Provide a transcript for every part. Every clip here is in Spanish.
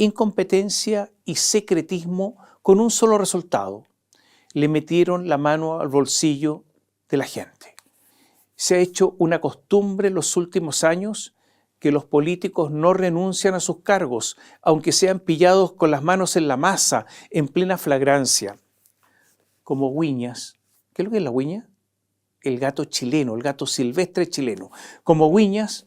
incompetencia y secretismo con un solo resultado. Le metieron la mano al bolsillo de la gente. Se ha hecho una costumbre en los últimos años que los políticos no renuncian a sus cargos, aunque sean pillados con las manos en la masa, en plena flagrancia. Como Guiñas. ¿Qué es lo que es la guiña? El gato chileno, el gato silvestre chileno. Como Guiñas,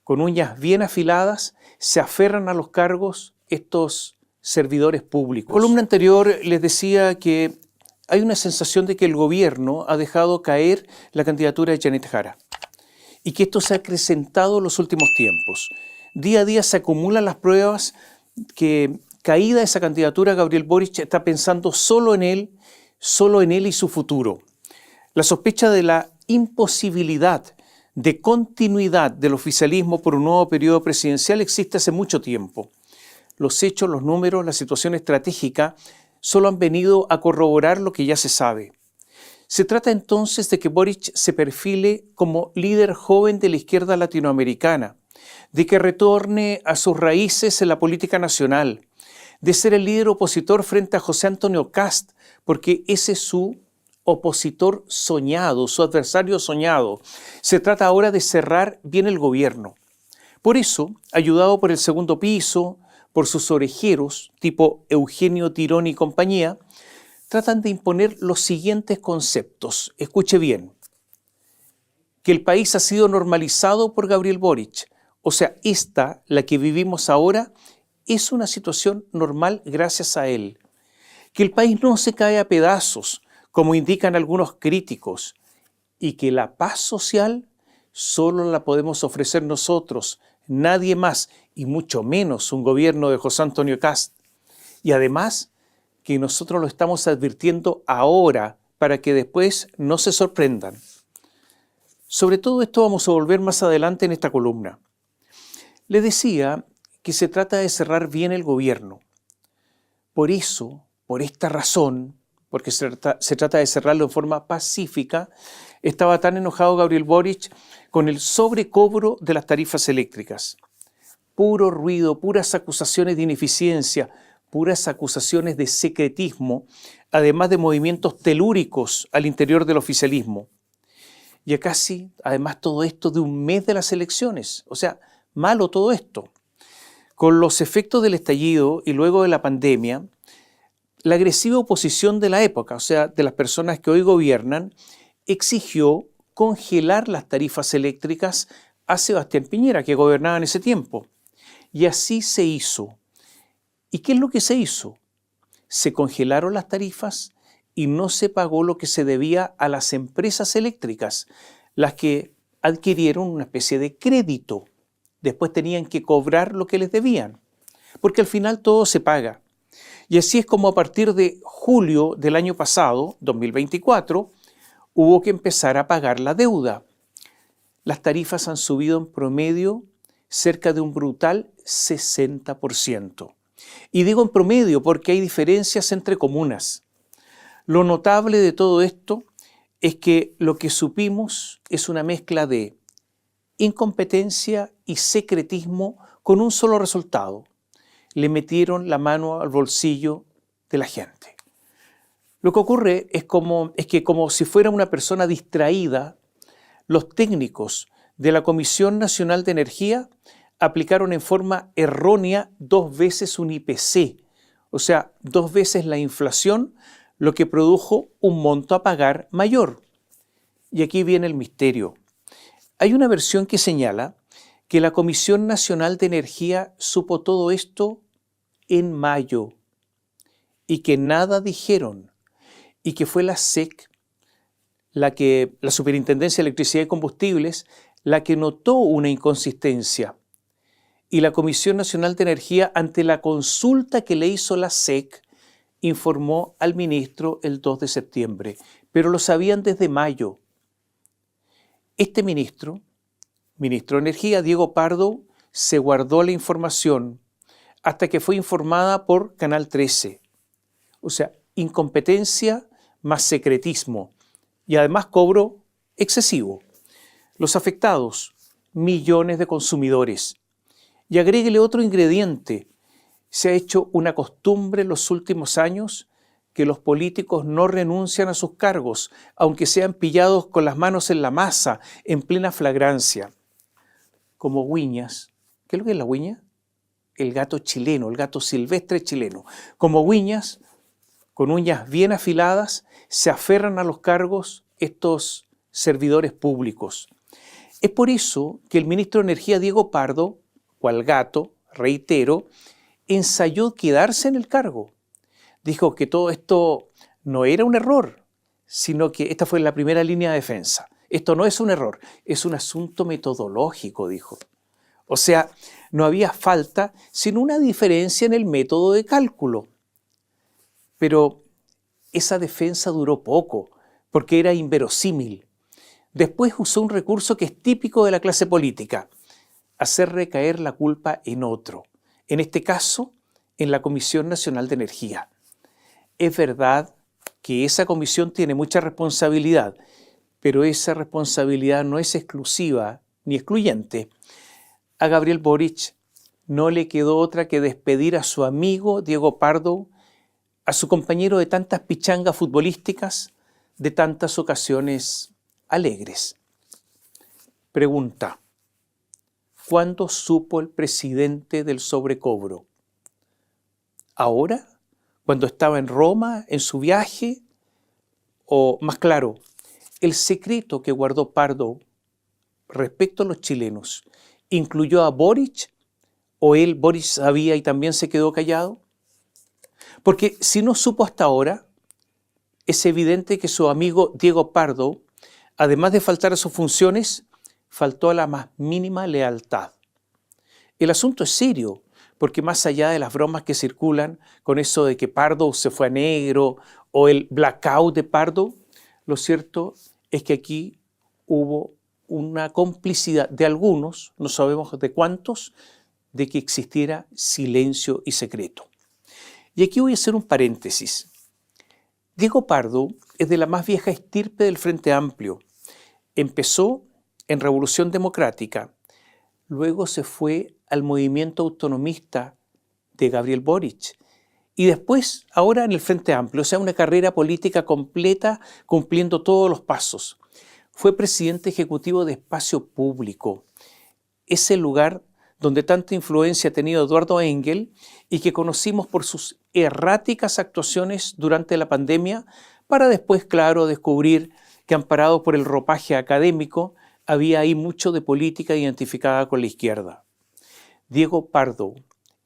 con uñas bien afiladas, se aferran a los cargos estos servidores públicos. En la columna anterior les decía que hay una sensación de que el gobierno ha dejado caer la candidatura de Janet Jara y que esto se ha acrecentado en los últimos tiempos. Día a día se acumulan las pruebas que, caída esa candidatura, Gabriel Boric está pensando solo en él y su futuro. La sospecha de la imposibilidad de continuidad del oficialismo por un nuevo periodo presidencial existe hace mucho tiempo. Los hechos, los números, la situación estratégica solo han venido a corroborar lo que ya se sabe. Se trata entonces de que Boric se perfile como líder joven de la izquierda latinoamericana, de que retorne a sus raíces en la política nacional, de ser el líder opositor frente a José Antonio Kast, porque ese es su opositor soñado, su adversario soñado. Se trata ahora de cerrar bien el gobierno. Por eso, ayudado por el segundo piso, por sus orejeros, tipo Eugenio Tirón y compañía, tratan de imponer los siguientes conceptos. Escuche bien. Que el país ha sido normalizado por Gabriel Boric. O sea, esta, la que vivimos ahora, es una situación normal gracias a él. Que el país no se cae a pedazos, como indican algunos críticos, y que la paz social solo la podemos ofrecer nosotros, nadie más, y mucho menos un gobierno de José Antonio Kast. Y además, que nosotros lo estamos advirtiendo ahora para que después no se sorprendan. Sobre todo esto vamos a volver más adelante en esta columna. Le decía que se trata de cerrar bien el gobierno. Por eso, por esta razón, porque se trata de cerrarlo en forma pacífica, estaba tan enojado Gabriel Boric con el sobrecobro de las tarifas eléctricas. Puro ruido, puras acusaciones de ineficiencia, puras acusaciones de secretismo, además de movimientos telúricos al interior del oficialismo. Y a casi, además, todo esto de un mes de las elecciones. O sea, malo todo esto. Con los efectos del estallido y luego de la pandemia, la agresiva oposición de la época, o sea, de las personas que hoy gobiernan, exigió congelar las tarifas eléctricas a Sebastián Piñera, que gobernaba en ese tiempo. Y así se hizo. ¿Y qué es lo que se hizo? Se congelaron las tarifas y no se pagó lo que se debía a las empresas eléctricas, las que adquirieron una especie de crédito. Después tenían que cobrar lo que les debían, porque al final todo se paga. Y así es como a partir de julio del año pasado, 2024, hubo que empezar a pagar la deuda. Las tarifas han subido en promedio cerca de un brutal 60%. Y digo en promedio porque hay diferencias entre comunas. Lo notable de todo esto es que lo que supimos es una mezcla de incompetencia y secretismo con un solo resultado. Le metieron la mano al bolsillo de la gente. Lo que ocurre es que como si fuera una persona distraída, los técnicos de la Comisión Nacional de Energía aplicaron en forma errónea 2 veces un IPC, o sea, 2 veces la inflación, lo que produjo un monto a pagar mayor. Y aquí viene el misterio. Hay una versión que señala que la Comisión Nacional de Energía supo todo esto en mayo y que nada dijeron y que fue la SEC, la Superintendencia de Electricidad y Combustibles, la que notó una inconsistencia. Y la Comisión Nacional de Energía, ante la consulta que le hizo la SEC, informó al ministro el 2 de septiembre, pero lo sabían desde mayo. Este ministro de Energía, Diego Pardo, se guardó la información hasta que fue informada por Canal 13. O sea, incompetencia más secretismo y además cobro excesivo. Los afectados, millones de consumidores. Y agréguele otro ingrediente, Se ha hecho una costumbre en los últimos años que los políticos no renuncian a sus cargos, aunque sean pillados con las manos en la masa, en plena flagrancia. Como Guiñas. ¿Qué es lo que es la guiña? El gato chileno, el gato silvestre chileno. Como Guiñas, con uñas bien afiladas, se aferran a los cargos estos servidores públicos. Es por eso que el ministro de Energía, Diego Pardo, cual gato, reitero, ensayó quedarse en el cargo. Dijo que todo esto no era un error, sino que esta fue la primera línea de defensa. Esto no es un error, es un asunto metodológico, dijo. O sea, no había falta, sino una diferencia en el método de cálculo. Pero esa defensa duró poco, porque era inverosímil. Después usó un recurso que es típico de la clase política: hacer recaer la culpa en otro. En este caso, en la Comisión Nacional de Energía. Es verdad que esa comisión tiene mucha responsabilidad, pero esa responsabilidad no es exclusiva ni excluyente. A Gabriel Boric no le quedó otra que despedir a su amigo Diego Pardo, a su compañero de tantas pichangas futbolísticas, de tantas ocasiones alegres. Pregunta: ¿cuándo supo el presidente del sobrecobro? ¿Ahora? ¿Cuando estaba en Roma, en su viaje? O, más claro, el secreto que guardó Pardo respecto a los chilenos, ¿incluyó a Boric? ¿O Boric sabía y también se quedó callado? Porque si no supo hasta ahora, es evidente que su amigo Diego Pardo, además de faltar a sus funciones, faltó a la más mínima lealtad. El asunto es serio, porque más allá de las bromas que circulan con eso de que Pardo se fue a negro o el blackout de Pardo, lo cierto es que aquí hubo una complicidad de algunos, no sabemos de cuántos, de que existiera silencio y secreto. Y aquí voy a hacer un paréntesis. Diego Pardo es de la más vieja estirpe del Frente Amplio. Empezó en Revolución Democrática, luego se fue al movimiento autonomista de Gabriel Boric y después ahora en el Frente Amplio, o sea, una carrera política completa cumpliendo todos los pasos. Fue presidente ejecutivo de Espacio Público, ese lugar donde tanta influencia ha tenido Eduardo Engel y que conocimos por sus erráticas actuaciones durante la pandemia, para después, claro, descubrir que, amparado por el ropaje académico, había ahí mucho de política identificada con la izquierda. Diego Pardo,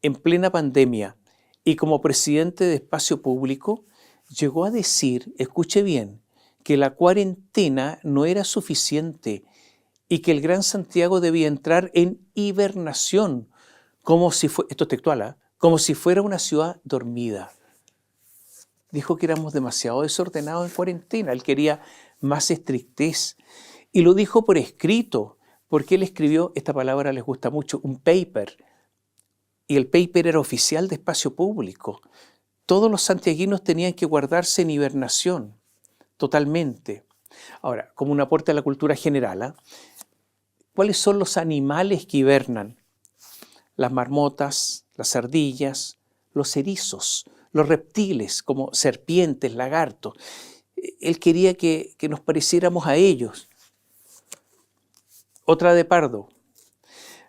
en plena pandemia y como presidente de Espacio Público, llegó a decir, escuche bien, que la cuarentena no era suficiente y que el Gran Santiago debía entrar en hibernación, como si esto es textual, como si fuera una ciudad dormida. Dijo que éramos demasiado desordenados en cuarentena, él quería más estrictez. Y lo dijo por escrito, porque él escribió, esta palabra les gusta mucho, un paper. Y el paper era oficial de Espacio Público. Todos los santiaguinos tenían que guardarse en hibernación, totalmente. Ahora, como un aporte a la cultura general, ¿cuáles son los animales que hibernan? Las marmotas, las ardillas, los erizos, los reptiles como serpientes, lagartos. Él quería que nos pareciéramos a ellos. Otra de Pardo.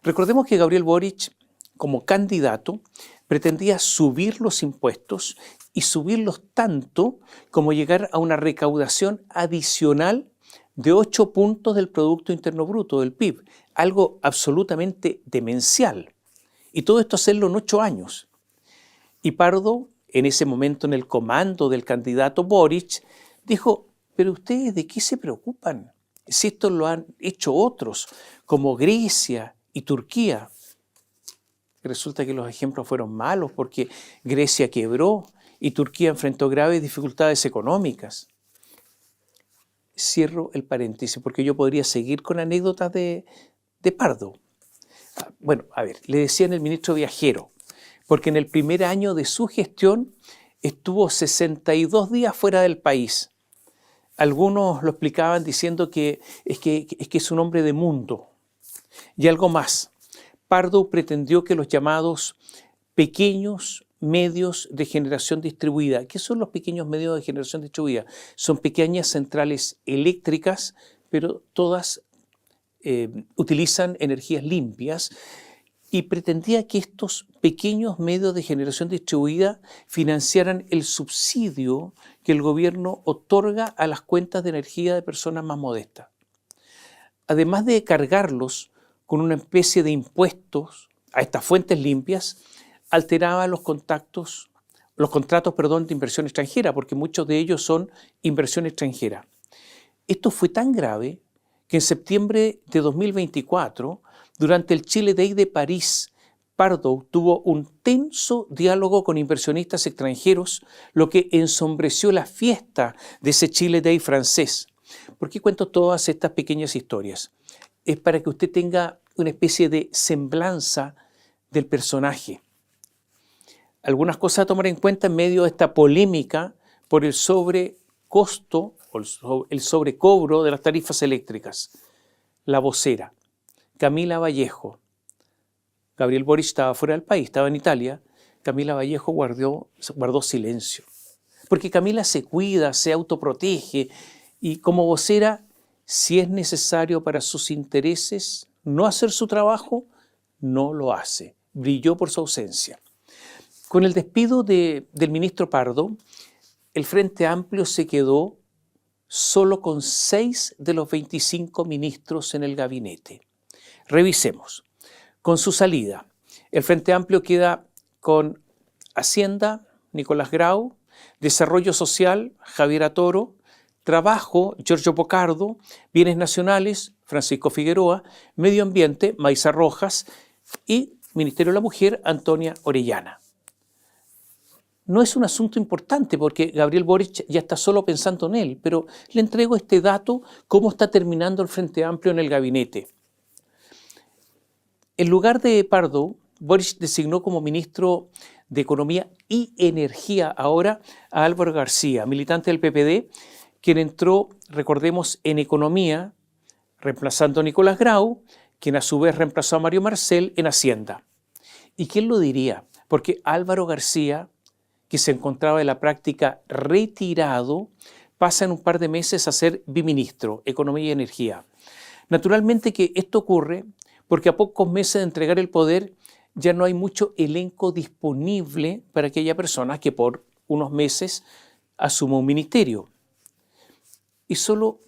Recordemos que Gabriel Boric, como candidato, pretendía subir los impuestos y subirlos tanto como llegar a una recaudación adicional de 8 puntos del Producto Interno Bruto, del PIB, algo absolutamente demencial. Y todo esto hacerlo en 8 años. Y Pardo, en ese momento en el comando del candidato Boric, dijo, pero ustedes ¿de qué se preocupan? Si esto lo han hecho otros, como Grecia y Turquía. Resulta que los ejemplos fueron malos porque Grecia quebró y Turquía enfrentó graves dificultades económicas. Cierro el paréntesis porque yo podría seguir con anécdotas de Pardo. Bueno, a ver, le decían el ministro viajero, porque en el primer año de su gestión estuvo 62 días fuera del país. Algunos lo explicaban diciendo que es un hombre de mundo. Y algo más, Pardo pretendió que los llamados pequeños medios de generación distribuida. ¿Qué son los pequeños medios de generación distribuida? Son pequeñas centrales eléctricas, pero todas utilizan energías limpias, y pretendía que estos pequeños medios de generación distribuida financiaran el subsidio que el gobierno otorga a las cuentas de energía de personas más modestas. Además de cargarlos con una especie de impuestos a estas fuentes limpias, alteraba los contratos de inversión extranjera, porque muchos de ellos son inversión extranjera. Esto fue tan grave que en septiembre de 2024, durante el Chile Day de París, Pardo tuvo un tenso diálogo con inversionistas extranjeros, lo que ensombreció la fiesta de ese Chile Day francés. ¿Por qué cuento todas estas pequeñas historias? Es para que usted tenga una especie de semblanza del personaje. Algunas cosas a tomar en cuenta en medio de esta polémica por el sobrecosto o el sobrecobro de las tarifas eléctricas. La vocera, Camila Vallejo. Gabriel Boric estaba fuera del país, estaba en Italia. Camila Vallejo guardó silencio. Porque Camila se cuida, se autoprotege y como vocera, si es necesario para sus intereses no hacer su trabajo, no lo hace. Brilló por su ausencia. Con el despido del ministro Pardo, el Frente Amplio se quedó solo con 6 de los 25 ministros en el gabinete. Revisemos. Con su salida, el Frente Amplio queda con Hacienda, Nicolás Grau, Desarrollo Social, Javier Toro, Trabajo, Giorgio Bocardo, Bienes Nacionales, Francisco Figueroa, Medio Ambiente, Maísa Rojas y Ministerio de la Mujer, Antonia Orellana. No es un asunto importante porque Gabriel Boric ya está solo pensando en él, pero le entrego este dato, cómo está terminando el Frente Amplio en el gabinete. En lugar de Pardo, Boric designó como ministro de Economía y Energía ahora a Álvaro García, militante del PPD, quien entró, recordemos, en Economía, reemplazando a Nicolás Grau, quien a su vez reemplazó a Mario Marcel en Hacienda. ¿Y quién lo diría? Porque Álvaro García, que se encontraba en la práctica retirado, pasa en un par de meses a ser biministro, Economía y Energía. Naturalmente que esto ocurre porque a pocos meses de entregar el poder ya no hay mucho elenco disponible para aquella persona que por unos meses asuma un ministerio. Y solo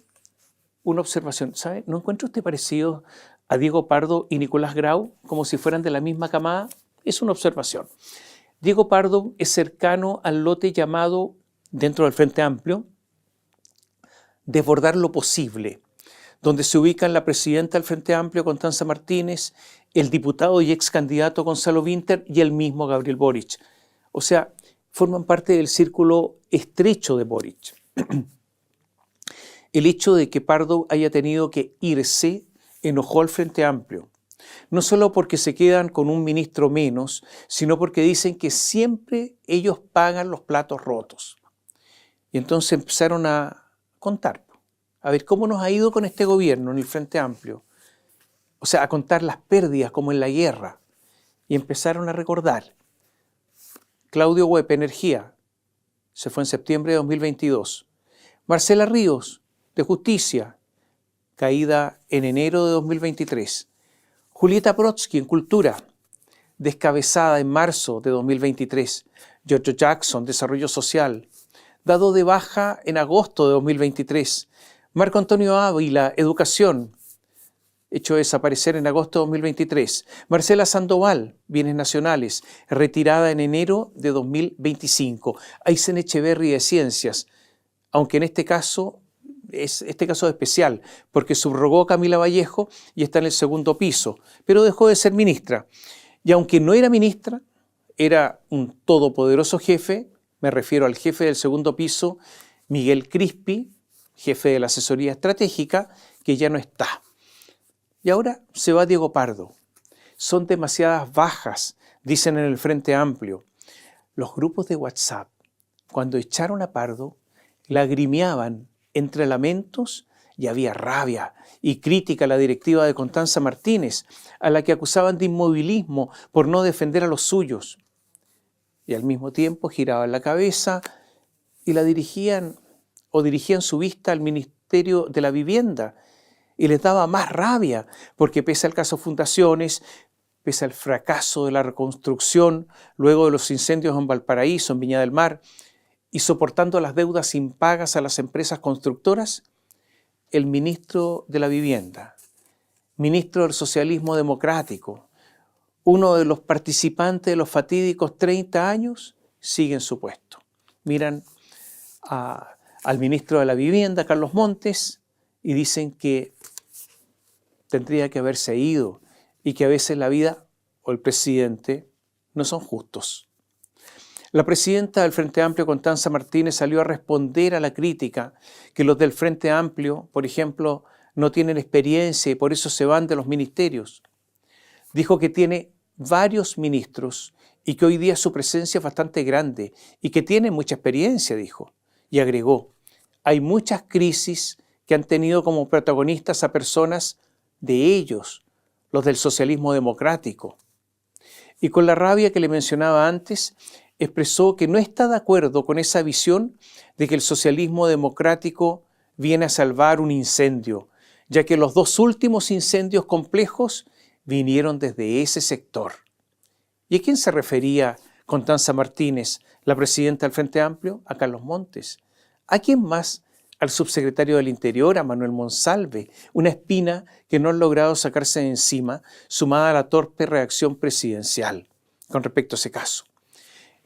una observación, ¿sabe? ¿No encuentra usted parecido a Diego Pardo y Nicolás Grau como si fueran de la misma camada? Es una observación. Diego Pardo es cercano al lote llamado, dentro del Frente Amplio, desbordar lo posible, donde se ubican la presidenta del Frente Amplio, Constanza Martínez, el diputado y ex candidato Gonzalo Winter y el mismo Gabriel Boric. O sea, forman parte del círculo estrecho de Boric. El hecho de que Pardo haya tenido que irse enojó al Frente Amplio. No solo porque se quedan con un ministro menos, sino porque dicen que siempre ellos pagan los platos rotos. Y entonces empezaron a contar, a ver cómo nos ha ido con este gobierno en el Frente Amplio. O sea, a contar las pérdidas como en la guerra. Y empezaron a recordar. Claudio Huepe, Energía, se fue en septiembre de 2022. Marcela Ríos, de Justicia, caída en enero de 2023. Julieta Brodsky, en Cultura, descabezada en marzo de 2023. Giorgio Jackson, Desarrollo Social, dado de baja en agosto de 2023. Marco Antonio Ávila, Educación, hecho desaparecer en agosto de 2023. Marcela Sandoval, Bienes Nacionales, retirada en enero de 2025. Aysen Echeverri, de Ciencias, aunque en este caso es especial, porque subrogó a Camila Vallejo y está en el segundo piso, pero dejó de ser ministra. Y aunque no era ministra, era un todopoderoso jefe, me refiero al jefe del segundo piso, Miguel Crispi, jefe de la asesoría estratégica, que ya no está. Y ahora se va Diego Pardo. Son demasiadas bajas, dicen en el Frente Amplio. Los grupos de WhatsApp, cuando echaron a Pardo, lagrimeaban entre lamentos y había rabia y crítica a la directiva de Constanza Martínez, a la que acusaban de inmovilismo por no defender a los suyos. y al mismo tiempo giraban la cabeza y la dirigían su vista al Ministerio de la Vivienda y les daba más rabia porque pese al caso Fundaciones, pese al fracaso de la reconstrucción luego de los incendios en Valparaíso, en Viña del Mar, y soportando las deudas impagas a las empresas constructoras, el ministro de la Vivienda, ministro del socialismo democrático, uno de los participantes de los fatídicos 30 años, sigue en su puesto. Miran al ministro de la Vivienda, Carlos Montes, y dicen que tendría que haberse ido y que a veces la vida o el presidente no son justos. La presidenta del Frente Amplio, Constanza Martínez, salió a responder a la crítica que los del Frente Amplio, por ejemplo, no tienen experiencia y por eso se van de los ministerios. Dijo que tiene varios ministros y que hoy día su presencia es bastante grande y que tiene mucha experiencia, dijo. Y agregó, hay muchas crisis que han tenido como protagonistas a personas de ellos, los del socialismo democrático. Y con la rabia que le mencionaba antes, expresó que no está de acuerdo con esa visión de que el socialismo democrático viene a salvar un incendio, ya que los dos últimos incendios complejos vinieron desde ese sector. ¿Y a quién se refería Constanza Martínez, la presidenta del Frente Amplio? A Carlos Montes. ¿A quién más? Al subsecretario del Interior, a Manuel Monsalve, una espina que no han logrado sacarse de encima, sumada a la torpe reacción presidencial con respecto a ese caso.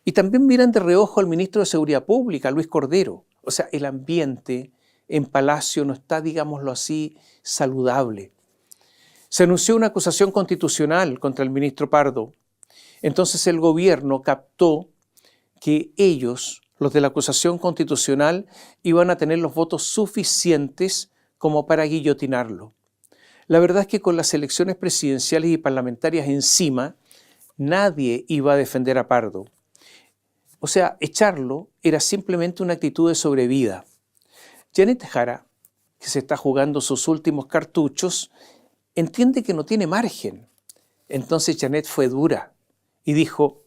Y también miran de reojo al ministro de Seguridad Pública, Luis Cordero. O sea, el ambiente en Palacio no está, digámoslo así, saludable. Se anunció una acusación constitucional contra el ministro Pardo. Entonces el gobierno captó que ellos, los de la acusación constitucional, iban a tener los votos suficientes como para guillotinarlo. La verdad es que con las elecciones presidenciales y parlamentarias encima, nadie iba a defender a Pardo. O sea, echarlo era simplemente una actitud de sobrevida. Janet Jara, que se está jugando sus últimos cartuchos, entiende que no tiene margen. Entonces Janet fue dura y dijo,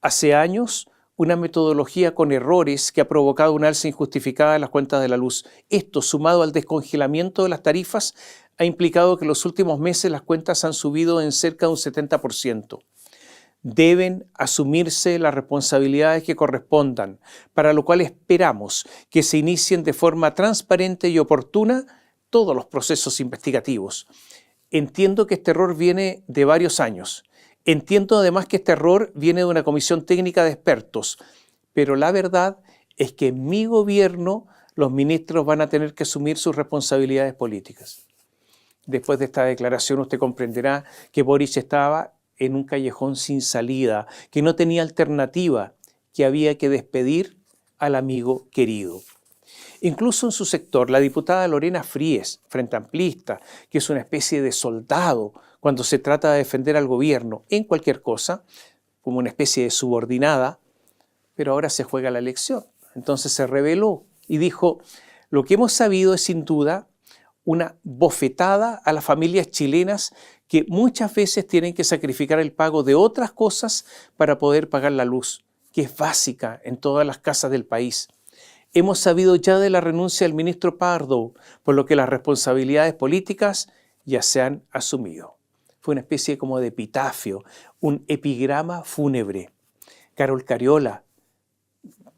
hace años una metodología con errores que ha provocado un alza injustificada en las cuentas de la luz. Esto, sumado al descongelamiento de las tarifas, ha implicado que en los últimos meses las cuentas han subido en cerca de un 70%. Deben asumirse las responsabilidades que correspondan, para lo cual esperamos que se inicien de forma transparente y oportuna todos los procesos investigativos. Entiendo que este error viene de varios años. Entiendo además que este error viene de una comisión técnica de expertos, pero la verdad es que en mi gobierno los ministros van a tener que asumir sus responsabilidades políticas. Después de esta declaración usted comprenderá que Boric estaba en un callejón sin salida, que no tenía alternativa, que había que despedir al amigo querido. Incluso en su sector, la diputada Lorena Fríes, frente amplista, que es una especie de soldado cuando se trata de defender al gobierno en cualquier cosa, como una especie de subordinada, pero ahora se juega la elección. Entonces se rebeló y dijo, lo que hemos sabido es sin duda una bofetada a las familias chilenas que muchas veces tienen que sacrificar el pago de otras cosas para poder pagar la luz, que es básica en todas las casas del país. Hemos sabido ya de la renuncia del ministro Pardo, por lo que las responsabilidades políticas ya se han asumido. Fue una especie como de epitafio, un epigrama fúnebre. Carol Cariola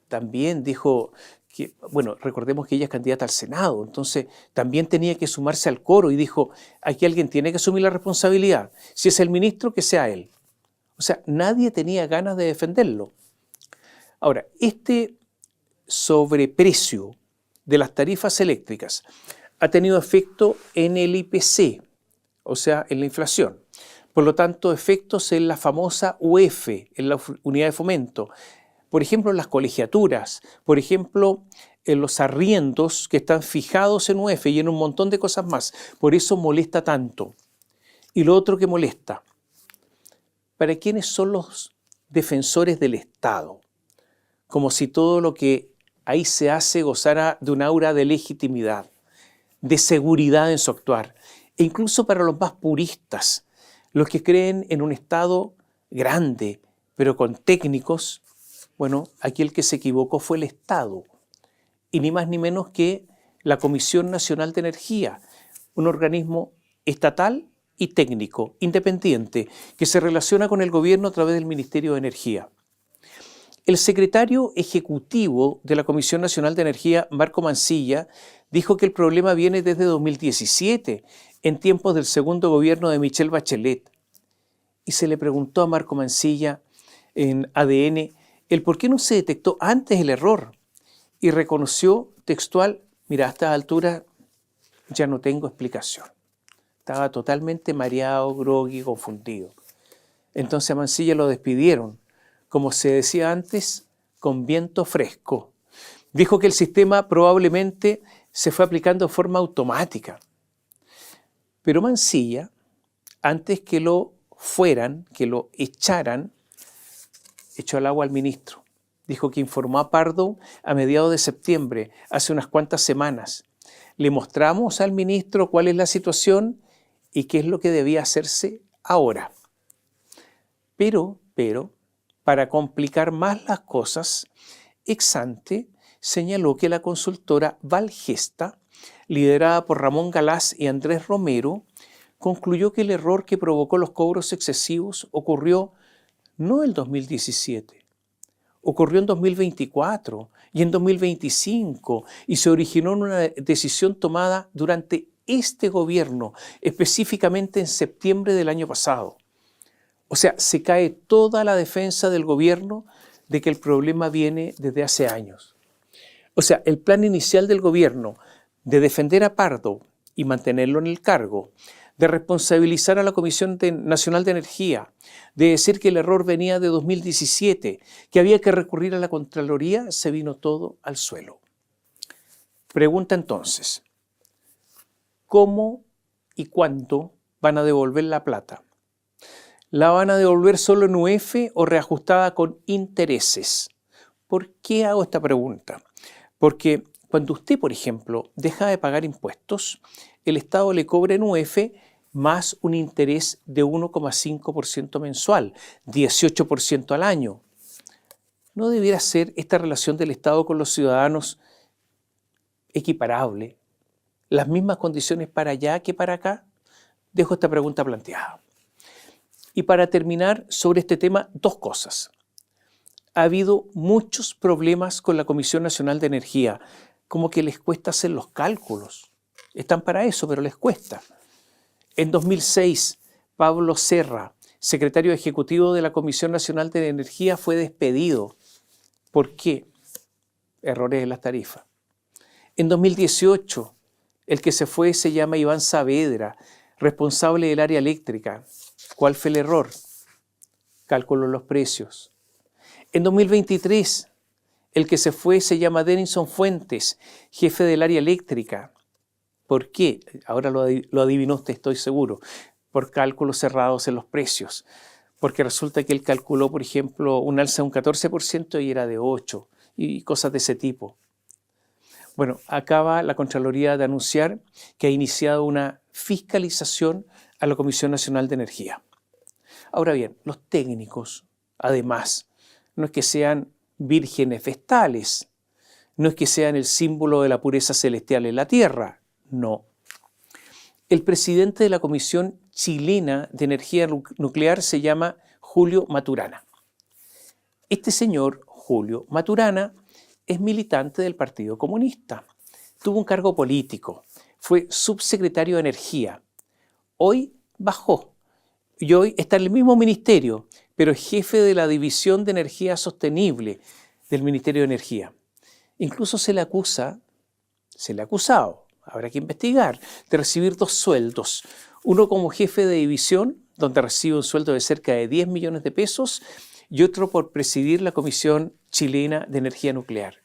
también dijo que, bueno, recordemos que ella es candidata al Senado, entonces también tenía que sumarse al coro y dijo, aquí alguien tiene que asumir la responsabilidad. Si es el ministro, que sea él. O sea, nadie tenía ganas de defenderlo. Ahora, este sobreprecio de las tarifas eléctricas ha tenido efecto en el IPC, o sea, en la inflación. Por lo tanto, efectos en la famosa UF, en la unidad de fomento. Por ejemplo, en las colegiaturas, por ejemplo, en los arriendos que están fijados en UF y en un montón de cosas más. Por eso molesta tanto. Y lo otro que molesta, ¿para quiénes son los defensores del Estado? Como si todo lo que ahí se hace gozara de un aura de legitimidad, de seguridad en su actuar. E incluso para los más puristas, los que creen en un Estado grande, pero con técnicos Bueno, aquí el que se equivocó fue el Estado, y ni más ni menos que la Comisión Nacional de Energía, un organismo estatal y técnico, independiente, que se relaciona con el gobierno a través del Ministerio de Energía. El secretario ejecutivo de la Comisión Nacional de Energía, Marco Mancilla, dijo que el problema viene desde 2017, en tiempos del segundo gobierno de Michelle Bachelet. Y se le preguntó a Marco Mancilla en ADN el por qué no se detectó antes el error. Y reconoció textual: mira, a esta altura ya no tengo explicación. Estaba totalmente mareado, groggy, confundido. Entonces a Mancilla lo despidieron, como se decía antes, con viento fresco. Dijo que el sistema probablemente se fue aplicando de forma automática. Pero Mancilla, antes que lo fueran, que lo echaran, echó al agua al ministro. Dijo que informó a Pardo a mediados de septiembre, hace unas cuantas semanas. Le mostramos al ministro cuál es la situación y qué es lo que debía hacerse ahora. Pero, para complicar más las cosas, ex ante señaló que la consultora Valgesta, liderada por Ramón Galás y Andrés Romero, concluyó que el error que provocó los cobros excesivos ocurrió no en 2017, ocurrió en 2024 y en 2025 y se originó en una decisión tomada durante este gobierno, específicamente en septiembre del año pasado. O sea, se cae toda la defensa del gobierno de que el problema viene desde hace años. O sea, el plan inicial del gobierno de defender a Pardo y mantenerlo en el cargo, de responsabilizar a la Comisión Nacional de Energía, de decir que el error venía de 2017, que había que recurrir a la Contraloría, se vino todo al suelo. Pregunta entonces, ¿cómo y cuándo van a devolver la plata? ¿La van a devolver solo en UF o reajustada con intereses? ¿Por qué hago esta pregunta? Porque cuando usted, por ejemplo, deja de pagar impuestos, el Estado le cobra en UF más un interés de 1,5% mensual, 18% al año. ¿No debiera ser esta relación del Estado con los ciudadanos equiparable? ¿Las mismas condiciones para allá que para acá? Dejo esta pregunta planteada. Y para terminar sobre este tema, dos cosas. Ha habido muchos problemas con la Comisión Nacional de Energía, como que les cuesta hacer los cálculos. Están para eso, pero les cuesta. En 2006, Pablo Serra, secretario ejecutivo de la Comisión Nacional de Energía, fue despedido. ¿Por qué? Errores en las tarifas. En 2018, el que se fue se llama Iván Saavedra, responsable del área eléctrica. ¿Cuál fue el error? Cálculo los precios. En 2023, el que se fue se llama Denison Fuentes, jefe del área eléctrica. ¿Por qué? Ahora lo adivinó usted, estoy seguro. Por cálculos cerrados en los precios. Porque resulta que él calculó, por ejemplo, un alza de un 14% y era de 8%, y cosas de ese tipo. Bueno, acaba la Contraloría de anunciar que ha iniciado una fiscalización a la Comisión Nacional de Energía. Ahora bien, los técnicos, además, no es que sean vírgenes vestales, no es que sean el símbolo de la pureza celestial en la tierra, no. El presidente de la Comisión Chilena de Energía Nuclear se llama Julio Maturana. Este señor, Julio Maturana, es militante del Partido Comunista. Tuvo un cargo político, fue subsecretario de Energía. Hoy bajó y hoy está en el mismo ministerio, pero es jefe de la División de Energía Sostenible del Ministerio de Energía. Incluso se le ha acusado, habrá que investigar, de recibir 2 sueldos. Uno como jefe de división, donde recibe un sueldo de cerca de 10 millones de pesos, y otro por presidir la Comisión Chilena de Energía Nuclear.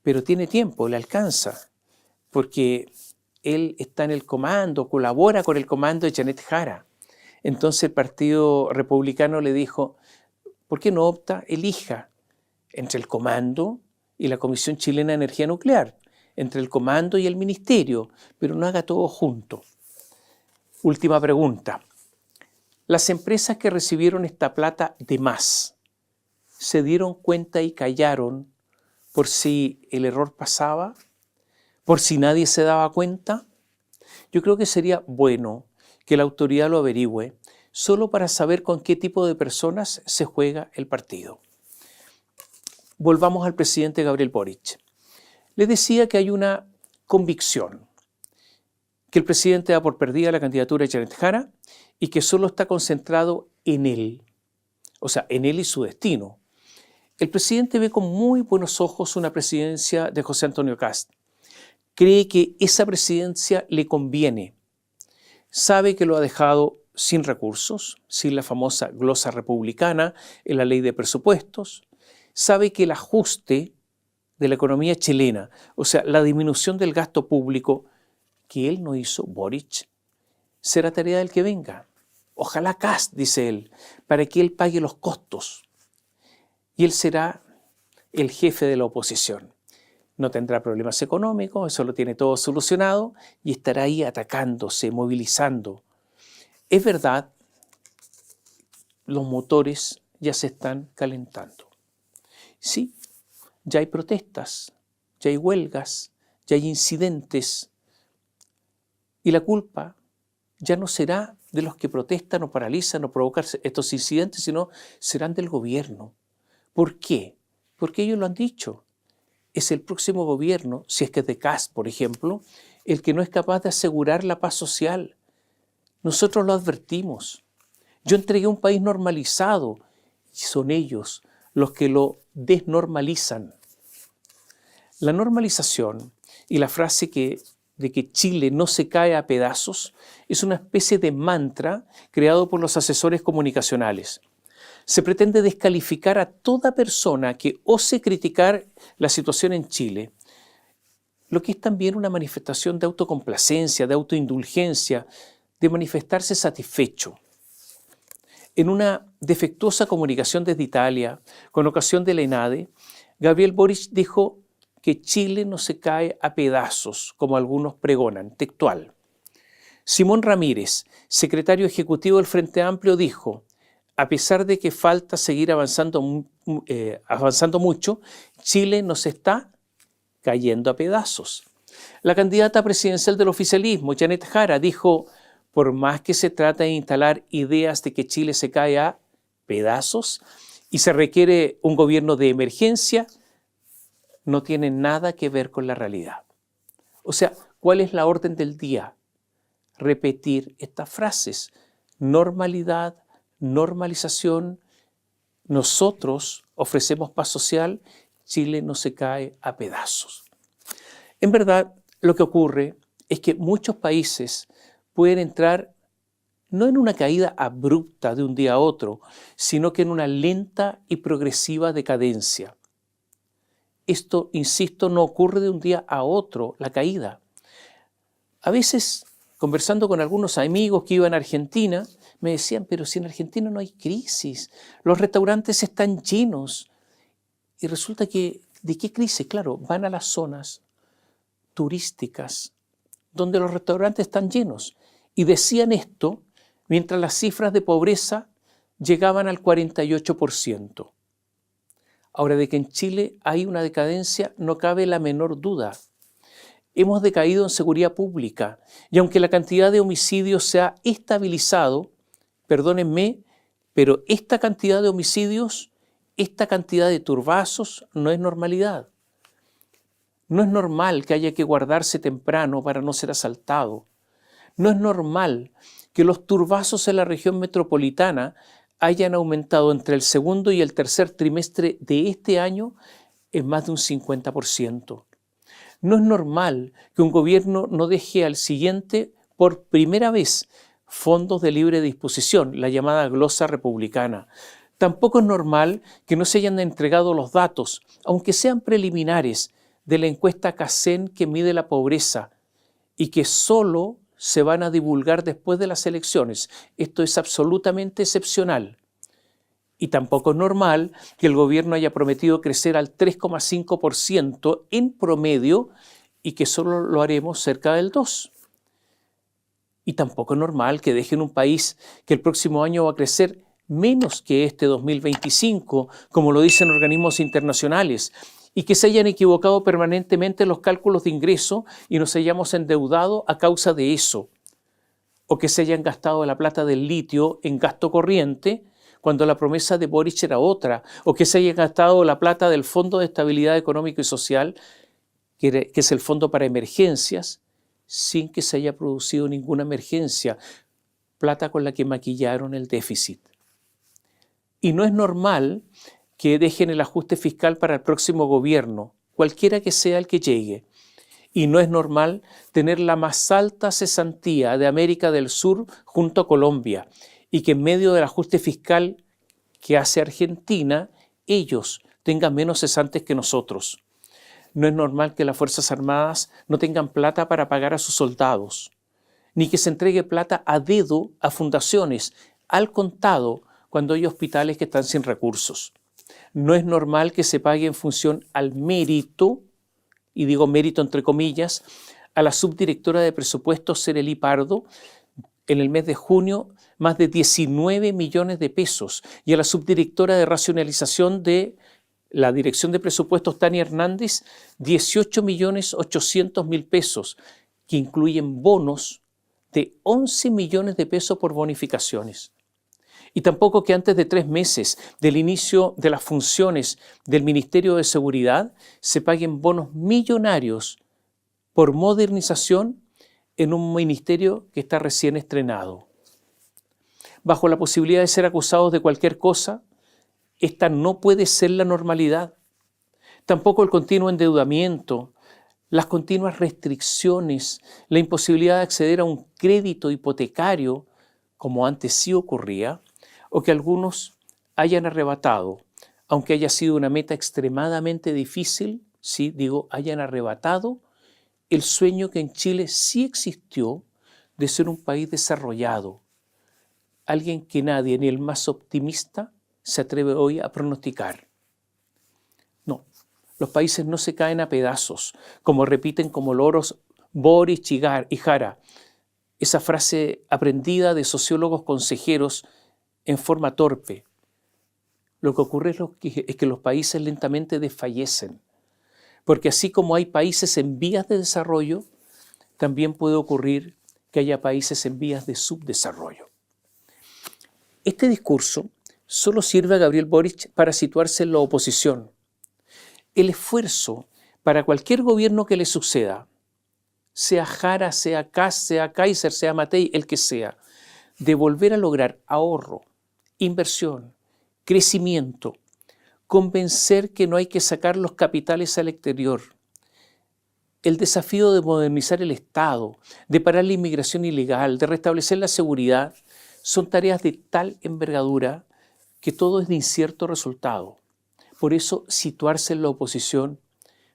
Pero tiene tiempo, le alcanza, porque él está en el comando, colabora con el comando de Janet Jara. Entonces el Partido Republicano le dijo, ¿por qué no opta? Elija entre el comando y la Comisión Chilena de Energía Nuclear, entre el comando y el ministerio, pero no haga todo junto. Última pregunta. Las empresas que recibieron esta plata de más, se dieron cuenta y callaron por si el error pasaba, por si nadie se daba cuenta? Yo creo que sería bueno que la autoridad lo averigüe, solo para saber con qué tipo de personas se juega el partido. Volvamos al presidente Gabriel Boric. Le decía que hay una convicción, que el presidente da por perdida la candidatura de Janet Jara y que solo está concentrado en él, o sea, en él y su destino. El presidente ve con muy buenos ojos una presidencia de José Antonio Kast. Cree que esa presidencia le conviene. Sabe que lo ha dejado sin recursos, sin la famosa glosa republicana en la ley de presupuestos. Sabe que el ajuste de la economía chilena, o sea, la disminución del gasto público que él no hizo, Boric, será tarea del que venga. Ojalá Kast, dice él, para que él pague los costos. Y él será el jefe de la oposición. No tendrá problemas económicos, eso lo tiene todo solucionado y estará ahí atacándose, movilizando. Es verdad, los motores ya se están calentando. Sí, ya hay protestas, ya hay huelgas, ya hay incidentes. Y la culpa ya no será de los que protestan o paralizan o provocan estos incidentes, sino serán del gobierno. ¿Por qué? Porque ellos lo han dicho. Es el próximo gobierno, si es que es de Kast, por ejemplo, el que no es capaz de asegurar la paz social. Nosotros lo advertimos. Yo entregué un país normalizado y son ellos los que lo desnormalizan. La normalización y la frase de que Chile no se cae a pedazos es una especie de mantra creado por los asesores comunicacionales. Se pretende descalificar a toda persona que ose criticar la situación en Chile, lo que es también una manifestación de autocomplacencia, de autoindulgencia, de manifestarse satisfecho. En una defectuosa comunicación desde Italia, con ocasión de la ENADE, Gabriel Boric dijo que Chile no se cae a pedazos, como algunos pregonan, textual. Simón Ramírez, secretario ejecutivo del Frente Amplio, dijo: a pesar de que falta seguir avanzando mucho, Chile nos está cayendo a pedazos. La candidata presidencial del oficialismo, Janet Jara, dijo: por más que se trata de instalar ideas de que Chile se cae a pedazos y se requiere un gobierno de emergencia, no tiene nada que ver con la realidad. O sea, ¿cuál es la orden del día? Repetir estas frases: normalidad, normalización, nosotros ofrecemos paz social, Chile no se cae a pedazos. En verdad, lo que ocurre es que muchos países pueden entrar no en una caída abrupta de un día a otro, sino que en una lenta y progresiva decadencia. Esto, insisto, no ocurre de un día a otro, la caída. A veces, conversando con algunos amigos que iban a Argentina, me decían: pero si en Argentina no hay crisis, los restaurantes están llenos. Y resulta que, ¿de qué crisis? Claro, van a las zonas turísticas donde los restaurantes están llenos. Y decían esto mientras las cifras de pobreza llegaban al 48%. Ahora, de que en Chile hay una decadencia, no cabe la menor duda. Hemos decaído en seguridad pública y aunque la cantidad de homicidios se ha estabilizado, perdónenme, pero esta cantidad de homicidios, esta cantidad de turbazos no es normalidad. No es normal que haya que guardarse temprano para no ser asaltado. No es normal que los turbazos en la región metropolitana hayan aumentado entre el segundo y el tercer trimestre de este año en más de un 50%. No es normal que un gobierno no deje al siguiente, por primera vez, fondos de libre disposición, la llamada glosa republicana. Tampoco es normal que no se hayan entregado los datos, aunque sean preliminares, de la encuesta CACEN que mide la pobreza y que solo se van a divulgar después de las elecciones. Esto es absolutamente excepcional. Y tampoco es normal que el gobierno haya prometido crecer al 3,5% en promedio y que solo lo haremos cerca del 2%. Y tampoco es normal que dejen un país que el próximo año va a crecer menos que este 2025, como lo dicen organismos internacionales, y que se hayan equivocado permanentemente en los cálculos de ingreso y nos hayamos endeudado a causa de eso, o que se hayan gastado la plata del litio en gasto corriente cuando la promesa de Boric era otra, o que se haya gastado la plata del Fondo de Estabilidad Económico y Social, que es el fondo para emergencias, sin que se haya producido ninguna emergencia, plata con la que maquillaron el déficit. Y no es normal que dejen el ajuste fiscal para el próximo gobierno, cualquiera que sea el que llegue. Y no es normal tener la más alta cesantía de América del Sur junto a Colombia y que en medio del ajuste fiscal que hace Argentina, ellos tengan menos cesantes que nosotros. No es normal que las Fuerzas Armadas no tengan plata para pagar a sus soldados, ni que se entregue plata a dedo a fundaciones, al contado, cuando hay hospitales que están sin recursos. No es normal que se pague en función al mérito, y digo mérito entre comillas, a la subdirectora de presupuestos Serelí Pardo en el mes de junio más de 19 millones de pesos y a la subdirectora de racionalización de la Dirección de Presupuestos Tania Hernández 18.800.000 pesos, que incluyen bonos de 11 millones de pesos por bonificaciones. Y tampoco que antes de 3 meses del inicio de las funciones del Ministerio de Seguridad se paguen bonos millonarios por modernización en un ministerio que está recién estrenado. Bajo la posibilidad de ser acusados de cualquier cosa, esta no puede ser la normalidad. Tampoco el continuo endeudamiento, las continuas restricciones, la imposibilidad de acceder a un crédito hipotecario, como antes sí ocurría, o que algunos hayan arrebatado, aunque haya sido una meta extremadamente difícil, sí, digo, hayan arrebatado el sueño que en Chile sí existió de ser un país desarrollado. Alguien que nadie, ni el más optimista, se atreve hoy a pronosticar. No, los países no se caen a pedazos, como repiten como loros Boric y Jara, esa frase aprendida de sociólogos consejeros en forma torpe. Lo que ocurre es que los países lentamente desfallecen, porque así como hay países en vías de desarrollo, también puede ocurrir que haya países en vías de subdesarrollo. Este discurso solo sirve a Gabriel Boric para situarse en la oposición. El esfuerzo para cualquier gobierno que le suceda, sea Jara, sea Kast, sea Kaiser, sea Matei, el que sea, de volver a lograr ahorro, inversión, crecimiento, convencer que no hay que sacar los capitales al exterior, el desafío de modernizar el Estado, de parar la inmigración ilegal, de restablecer la seguridad, son tareas de tal envergadura que todo es de incierto resultado. Por eso, situarse en la oposición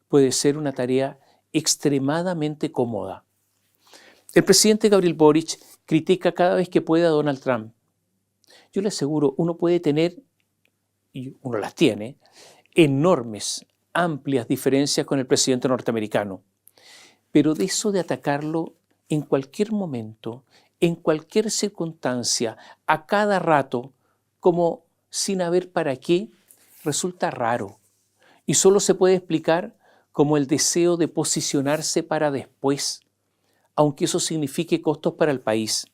puede ser una tarea extremadamente cómoda. El presidente Gabriel Boric critica cada vez que puede a Donald Trump. Yo le aseguro, uno puede tener, y uno las tiene, enormes, amplias diferencias con el presidente norteamericano. Pero de eso de atacarlo en cualquier momento, en cualquier circunstancia, a cada rato, como sin haber para qué, resulta raro. Y solo se puede explicar como el deseo de posicionarse para después, aunque eso signifique costos para el país.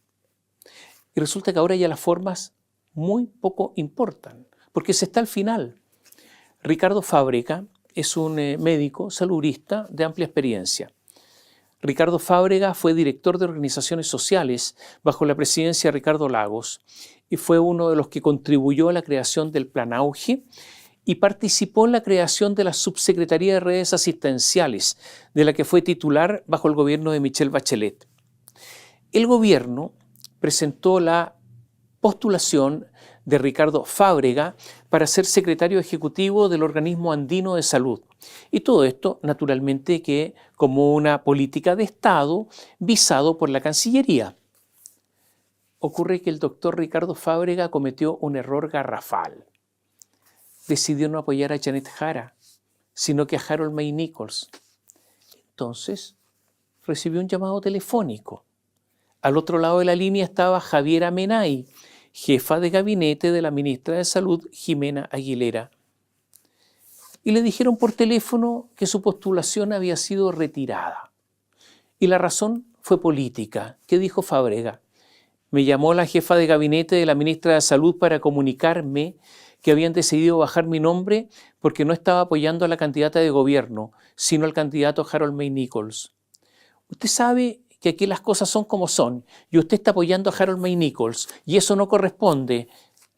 Y resulta que ahora ya las formas muy poco importan, porque se está al final. Ricardo Fábrega es un médico saludista de amplia experiencia. Ricardo Fábrega fue director de organizaciones sociales bajo la presidencia de Ricardo Lagos y fue uno de los que contribuyó a la creación del Plan Auge y participó en la creación de la Subsecretaría de Redes Asistenciales, de la que fue titular bajo el gobierno de Michelle Bachelet. El gobierno presentó la postulación de Ricardo Fábrega para ser secretario ejecutivo del Organismo Andino de Salud. Y todo esto, naturalmente, que como una política de Estado visado por la Cancillería. Ocurre que el doctor Ricardo Fábrega cometió un error garrafal. Decidió no apoyar a Janet Jara, sino que a Harold May Nichols. Entonces, recibió un llamado telefónico. Al otro lado de la línea estaba Javier Amenay, jefa de gabinete de la ministra de Salud, Jimena Aguilera. Y le dijeron por teléfono que su postulación había sido retirada. Y la razón fue política. ¿Qué dijo Fábrega? Me llamó la jefa de gabinete de la ministra de Salud para comunicarme que habían decidido bajar mi nombre porque no estaba apoyando a la candidata de gobierno, sino al candidato Harold May Nichols. Usted sabe que aquí las cosas son como son y usted está apoyando a Harold May Nichols y eso no corresponde,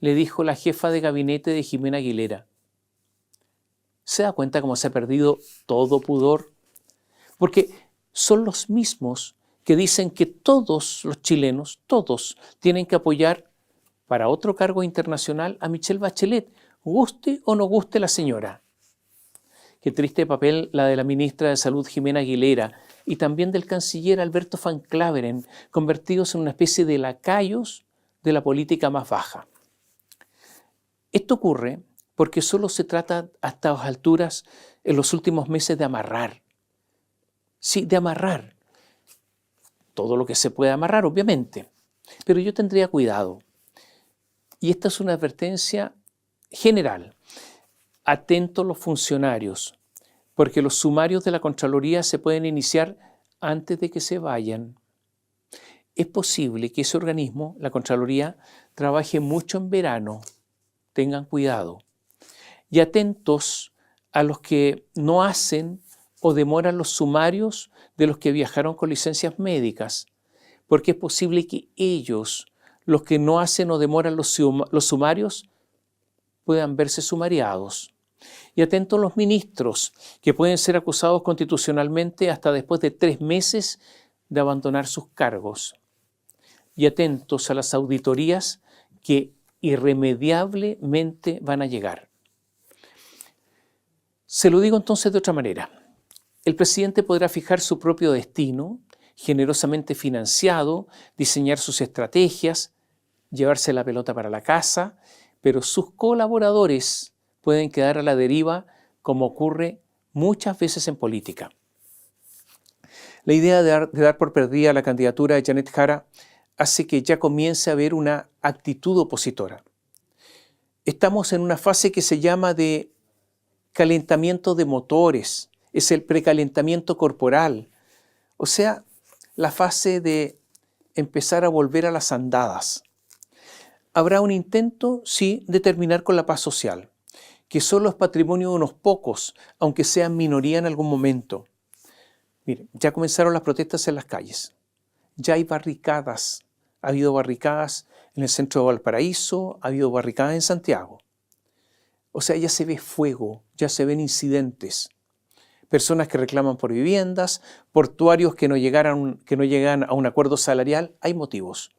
le dijo la jefa de gabinete de Jimena Aguilera. ¿Se da cuenta cómo se ha perdido todo pudor? Porque son los mismos que dicen que todos los chilenos, todos, tienen que apoyar para otro cargo internacional a Michelle Bachelet, guste o no guste la señora. Qué triste papel la de la ministra de Salud Jimena Aguilera y también del canciller Alberto Van Claveren, convertidos en una especie de lacayos de la política más baja. Esto ocurre porque solo se trata a estas alturas, en los últimos meses, de amarrar. Sí, de amarrar. Todo lo que se puede amarrar, obviamente. Pero yo tendría cuidado. Y esta es una advertencia general. Atentos los funcionarios, porque los sumarios de la Contraloría se pueden iniciar antes de que se vayan. Es posible que ese organismo, la Contraloría, trabaje mucho en verano. Tengan cuidado. Y atentos a los que no hacen o demoran los sumarios de los que viajaron con licencias médicas, porque es posible que ellos, los que no hacen o demoran los sumarios, puedan verse sumariados. Y atentos a los ministros, que pueden ser acusados constitucionalmente hasta después de 3 meses de abandonar sus cargos. Y atentos a las auditorías que irremediablemente van a llegar. Se lo digo entonces de otra manera. El presidente podrá fijar su propio destino, generosamente financiado, diseñar sus estrategias, llevarse la pelota para la casa, pero sus colaboradores pueden quedar a la deriva, como ocurre muchas veces en política. La idea de dar por perdida la candidatura de Janet Jara hace que ya comience a haber una actitud opositora. Estamos en una fase que se llama de calentamiento de motores, es el precalentamiento corporal, o sea, la fase de empezar a volver a las andadas. Habrá un intento, sí, de terminar con la paz social, que solo es patrimonio de unos pocos, aunque sean minoría en algún momento. Miren, ya comenzaron las protestas en las calles, ya hay barricadas, ha habido barricadas en el centro de Valparaíso, ha habido barricadas en Santiago. O sea, ya se ve fuego, ya se ven incidentes. Personas que reclaman por viviendas, portuarios que no llegan a un acuerdo salarial, hay motivos.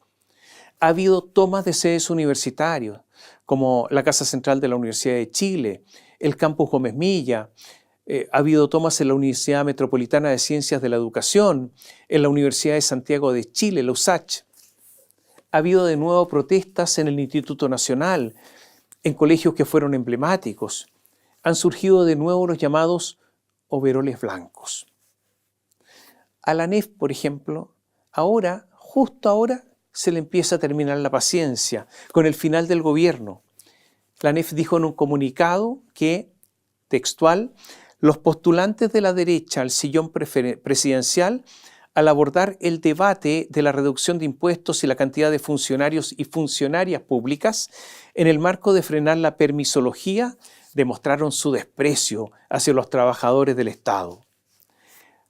Ha habido tomas de sedes universitarios, como la Casa Central de la Universidad de Chile, el Campus Gómez Milla, ha habido tomas en la Universidad Metropolitana de Ciencias de la Educación, en la Universidad de Santiago de Chile, la USACH. Ha habido de nuevo protestas en el Instituto Nacional, en colegios que fueron emblemáticos. Han surgido de nuevo los llamados overoles blancos. A la ANEF, por ejemplo, justo ahora, se le empieza a terminar la paciencia con el final del gobierno. La ANEF dijo en un comunicado que, textual, los postulantes de la derecha al sillón presidencial, al abordar el debate de la reducción de impuestos y la cantidad de funcionarios y funcionarias públicas, en el marco de frenar la permisología, demostraron su desprecio hacia los trabajadores del Estado.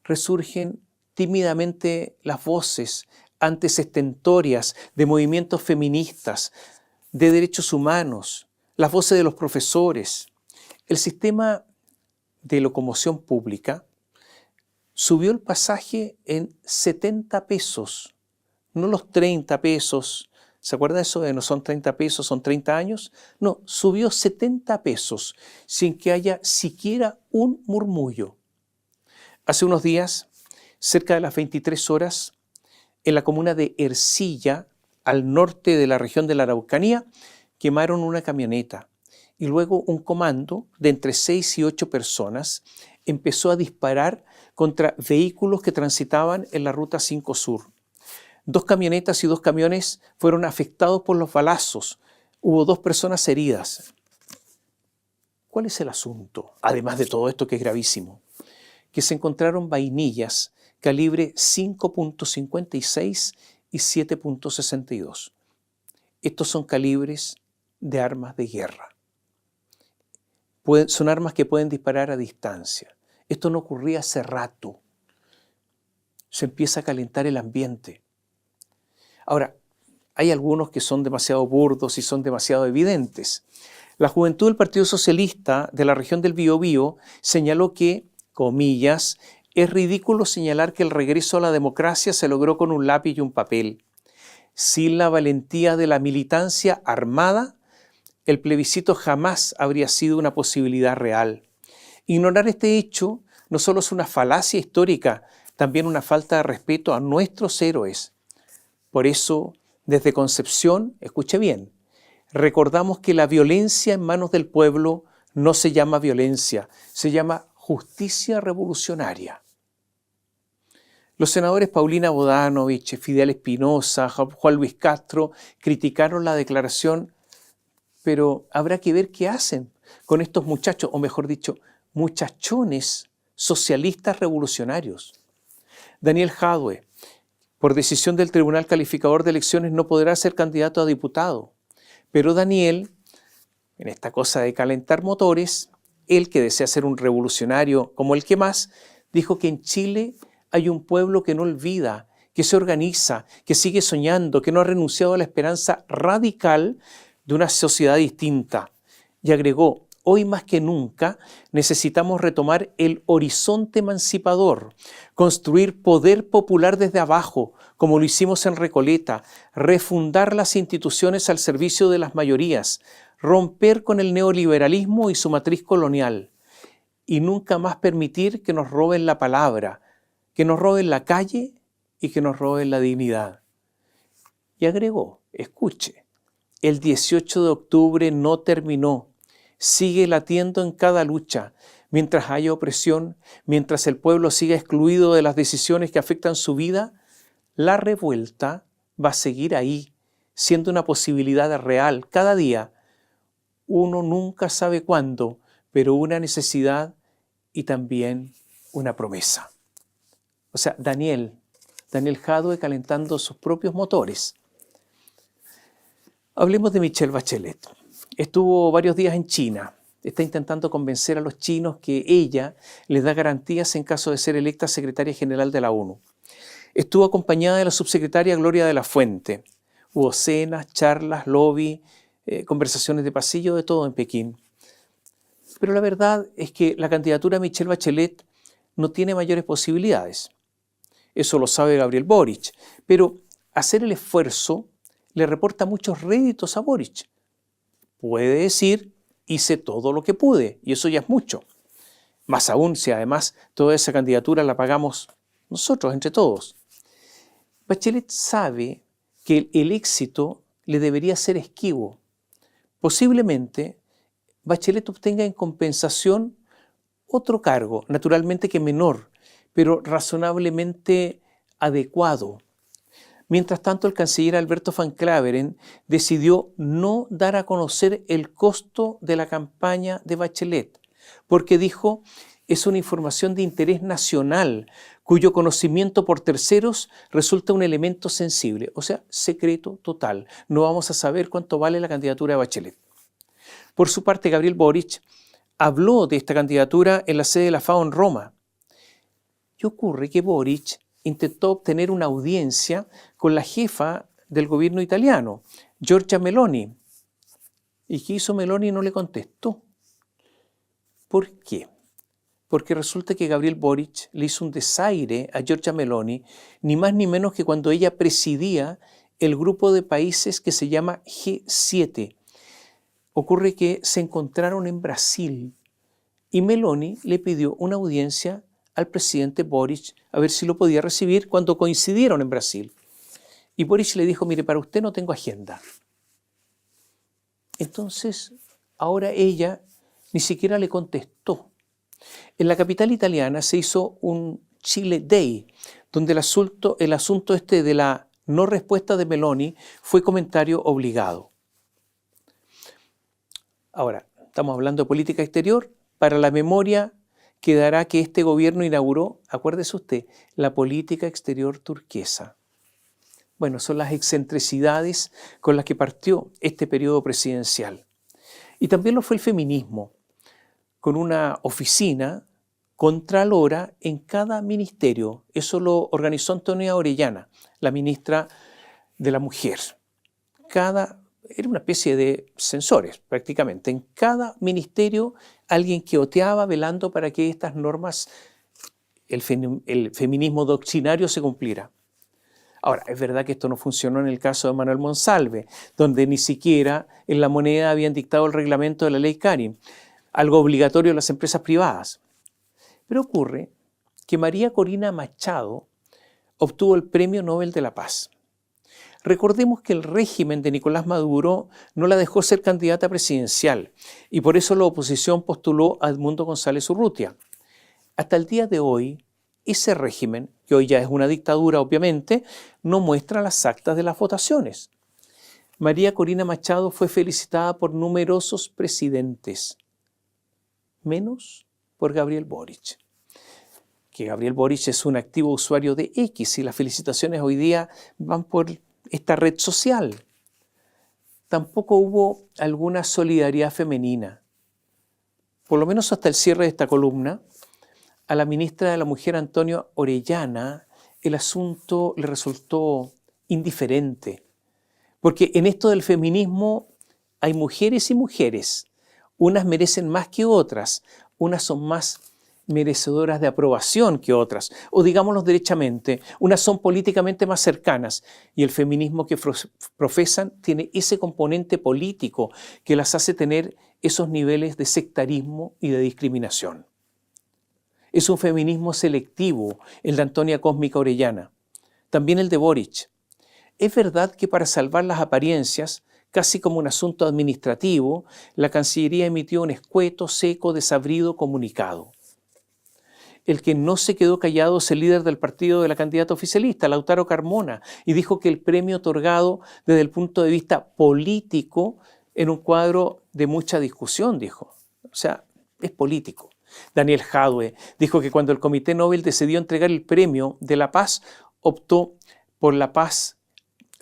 Resurgen tímidamente las voces antes estentorias de movimientos feministas, de derechos humanos, las voces de los profesores. El sistema de locomoción pública subió el pasaje en 70 pesos, no los 30 pesos. ¿Se acuerdan eso de no son 30 pesos, son 30 años? No, subió 70 pesos sin que haya siquiera un murmullo. Hace unos días, cerca de las 23 horas, en la comuna de Ercilla, al norte de la región de la Araucanía, quemaron una camioneta y luego un comando de entre 6 y 8 personas empezó a disparar contra vehículos que transitaban en la Ruta 5 Sur. 2 camionetas y 2 camiones fueron afectados por los balazos. Hubo 2 personas heridas. ¿Cuál es el asunto? Además de todo esto que es gravísimo, que se encontraron vainillas calibre 5.56 y 7.62. Estos son calibres de armas de guerra. Son armas que pueden disparar a distancia. Esto no ocurría hace rato. Se empieza a calentar el ambiente. Ahora, hay algunos que son demasiado burdos y son demasiado evidentes. La juventud del Partido Socialista de la región del Biobío señaló que, comillas, es ridículo señalar que el regreso a la democracia se logró con un lápiz y un papel. Sin la valentía de la militancia armada, el plebiscito jamás habría sido una posibilidad real. Ignorar este hecho no solo es una falacia histórica, también una falta de respeto a nuestros héroes. Por eso, desde Concepción, escuche bien, recordamos que la violencia en manos del pueblo no se llama violencia, se llama justicia revolucionaria. Los senadores Paulina Bodanovich, Fidel Espinosa, Juan Luis Castro criticaron la declaración, pero habrá que ver qué hacen con estos muchachos, o mejor dicho, muchachones socialistas revolucionarios. Daniel Jadwe, por decisión del Tribunal Calificador de Elecciones, no podrá ser candidato a diputado. Pero Daniel, en esta cosa de calentar motores, él que desea ser un revolucionario como el que más, dijo que en Chile hay un pueblo que no olvida, que se organiza, que sigue soñando, que no ha renunciado a la esperanza radical de una sociedad distinta. Y agregó, hoy más que nunca necesitamos retomar el horizonte emancipador, construir poder popular desde abajo, como lo hicimos en Recoleta, refundar las instituciones al servicio de las mayorías, romper con el neoliberalismo y su matriz colonial, y nunca más permitir que nos roben la palabra, que nos roben la calle y que nos roben la dignidad. Y agregó, escuche, el 18 de octubre no terminó, sigue latiendo en cada lucha, mientras haya opresión, mientras el pueblo siga excluido de las decisiones que afectan su vida, la revuelta va a seguir ahí, siendo una posibilidad real cada día. Uno nunca sabe cuándo, pero una necesidad y también una promesa. O sea, Daniel Jadwe calentando sus propios motores. Hablemos de Michelle Bachelet. Estuvo varios días en China. Está intentando convencer a los chinos que ella les da garantías en caso de ser electa secretaria general de la ONU. Estuvo acompañada de la subsecretaria Gloria de la Fuente. Hubo cenas, charlas, lobby, conversaciones de pasillo, de todo en Pekín. Pero la verdad es que la candidatura de Michelle Bachelet no tiene mayores posibilidades. Eso lo sabe Gabriel Boric. Pero hacer el esfuerzo le reporta muchos réditos a Boric. Puede decir, hice todo lo que pude, y eso ya es mucho. Más aún si además toda esa candidatura la pagamos nosotros, entre todos. Bachelet sabe que el éxito le debería ser esquivo. Posiblemente Bachelet obtenga en compensación otro cargo, naturalmente que menor, pero razonablemente adecuado. Mientras tanto, el canciller Alberto Van Claveren decidió no dar a conocer el costo de la campaña de Bachelet, porque dijo, es una información de interés nacional, cuyo conocimiento por terceros resulta un elemento sensible, o sea, secreto total. No vamos a saber cuánto vale la candidatura de Bachelet. Por su parte, Gabriel Boric habló de esta candidatura en la sede de la FAO en Roma. Y ocurre que Boric intentó obtener una audiencia con la jefa del gobierno italiano, Giorgia Meloni. ¿Y qué hizo Meloni? No le contestó. ¿Por qué? Porque resulta que Gabriel Boric le hizo un desaire a Giorgia Meloni, ni más ni menos que cuando ella presidía el grupo de países que se llama G7. Ocurre que se encontraron en Brasil y Meloni le pidió una audiencia al presidente Boric a ver si lo podía recibir cuando coincidieron en Brasil. Y Boric le dijo, mire, para usted no tengo agenda. Entonces, ahora ella ni siquiera le contestó. En la capital italiana se hizo un Chile Day, donde el asunto este de la no respuesta de Meloni, fue comentario obligado. Ahora, estamos hablando de política exterior. Para la memoria quedará que este gobierno inauguró, acuérdese usted, la política exterior turquesa. Bueno, son las excentricidades con las que partió este periodo presidencial. Y también lo fue el feminismo, con una oficina contralora en cada ministerio. Eso lo organizó Antonia Orellana, la ministra de la Mujer. Era una especie de censores, prácticamente. En cada ministerio, alguien que oteaba velando para que estas normas, el feminismo doctrinario, se cumpliera. Ahora, es verdad que esto no funcionó en el caso de Manuel Monsalve, donde ni siquiera en La Moneda habían dictado el reglamento de la ley Karim, algo obligatorio en las empresas privadas. Pero ocurre que María Corina Machado obtuvo el Premio Nobel de la Paz. Recordemos que el régimen de Nicolás Maduro no la dejó ser candidata presidencial y por eso la oposición postuló a Edmundo González Urrutia. Hasta el día de hoy, ese régimen, que hoy ya es una dictadura obviamente, no muestra las actas de las votaciones. María Corina Machado fue felicitada por numerosos presidentes, menos por Gabriel Boric. Que Gabriel Boric es un activo usuario de X y las felicitaciones hoy día van por esta red social. Tampoco hubo alguna solidaridad femenina. Por lo menos hasta el cierre de esta columna, a la ministra de la Mujer, Antonia Orellana, el asunto le resultó indiferente. Porque en esto del feminismo hay mujeres y mujeres. Unas merecen más que otras. Unas son más merecedoras de aprobación que otras, o digámoslo derechamente, unas son políticamente más cercanas y el feminismo que profesan tiene ese componente político que las hace tener esos niveles de sectarismo y de discriminación. Es un feminismo selectivo el de Antonia Cósmica Orellana, también el de Boric. Es verdad que para salvar las apariencias, casi como un asunto administrativo, la Cancillería emitió un escueto, seco, desabrido comunicado. El que no se quedó callado es el líder del partido de la candidata oficialista, Lautaro Carmona, y dijo que el premio otorgado desde el punto de vista político en un cuadro de mucha discusión, dijo. O sea, es político. Daniel Jadwe dijo que cuando el Comité Nobel decidió entregar el premio de la paz, optó por la paz,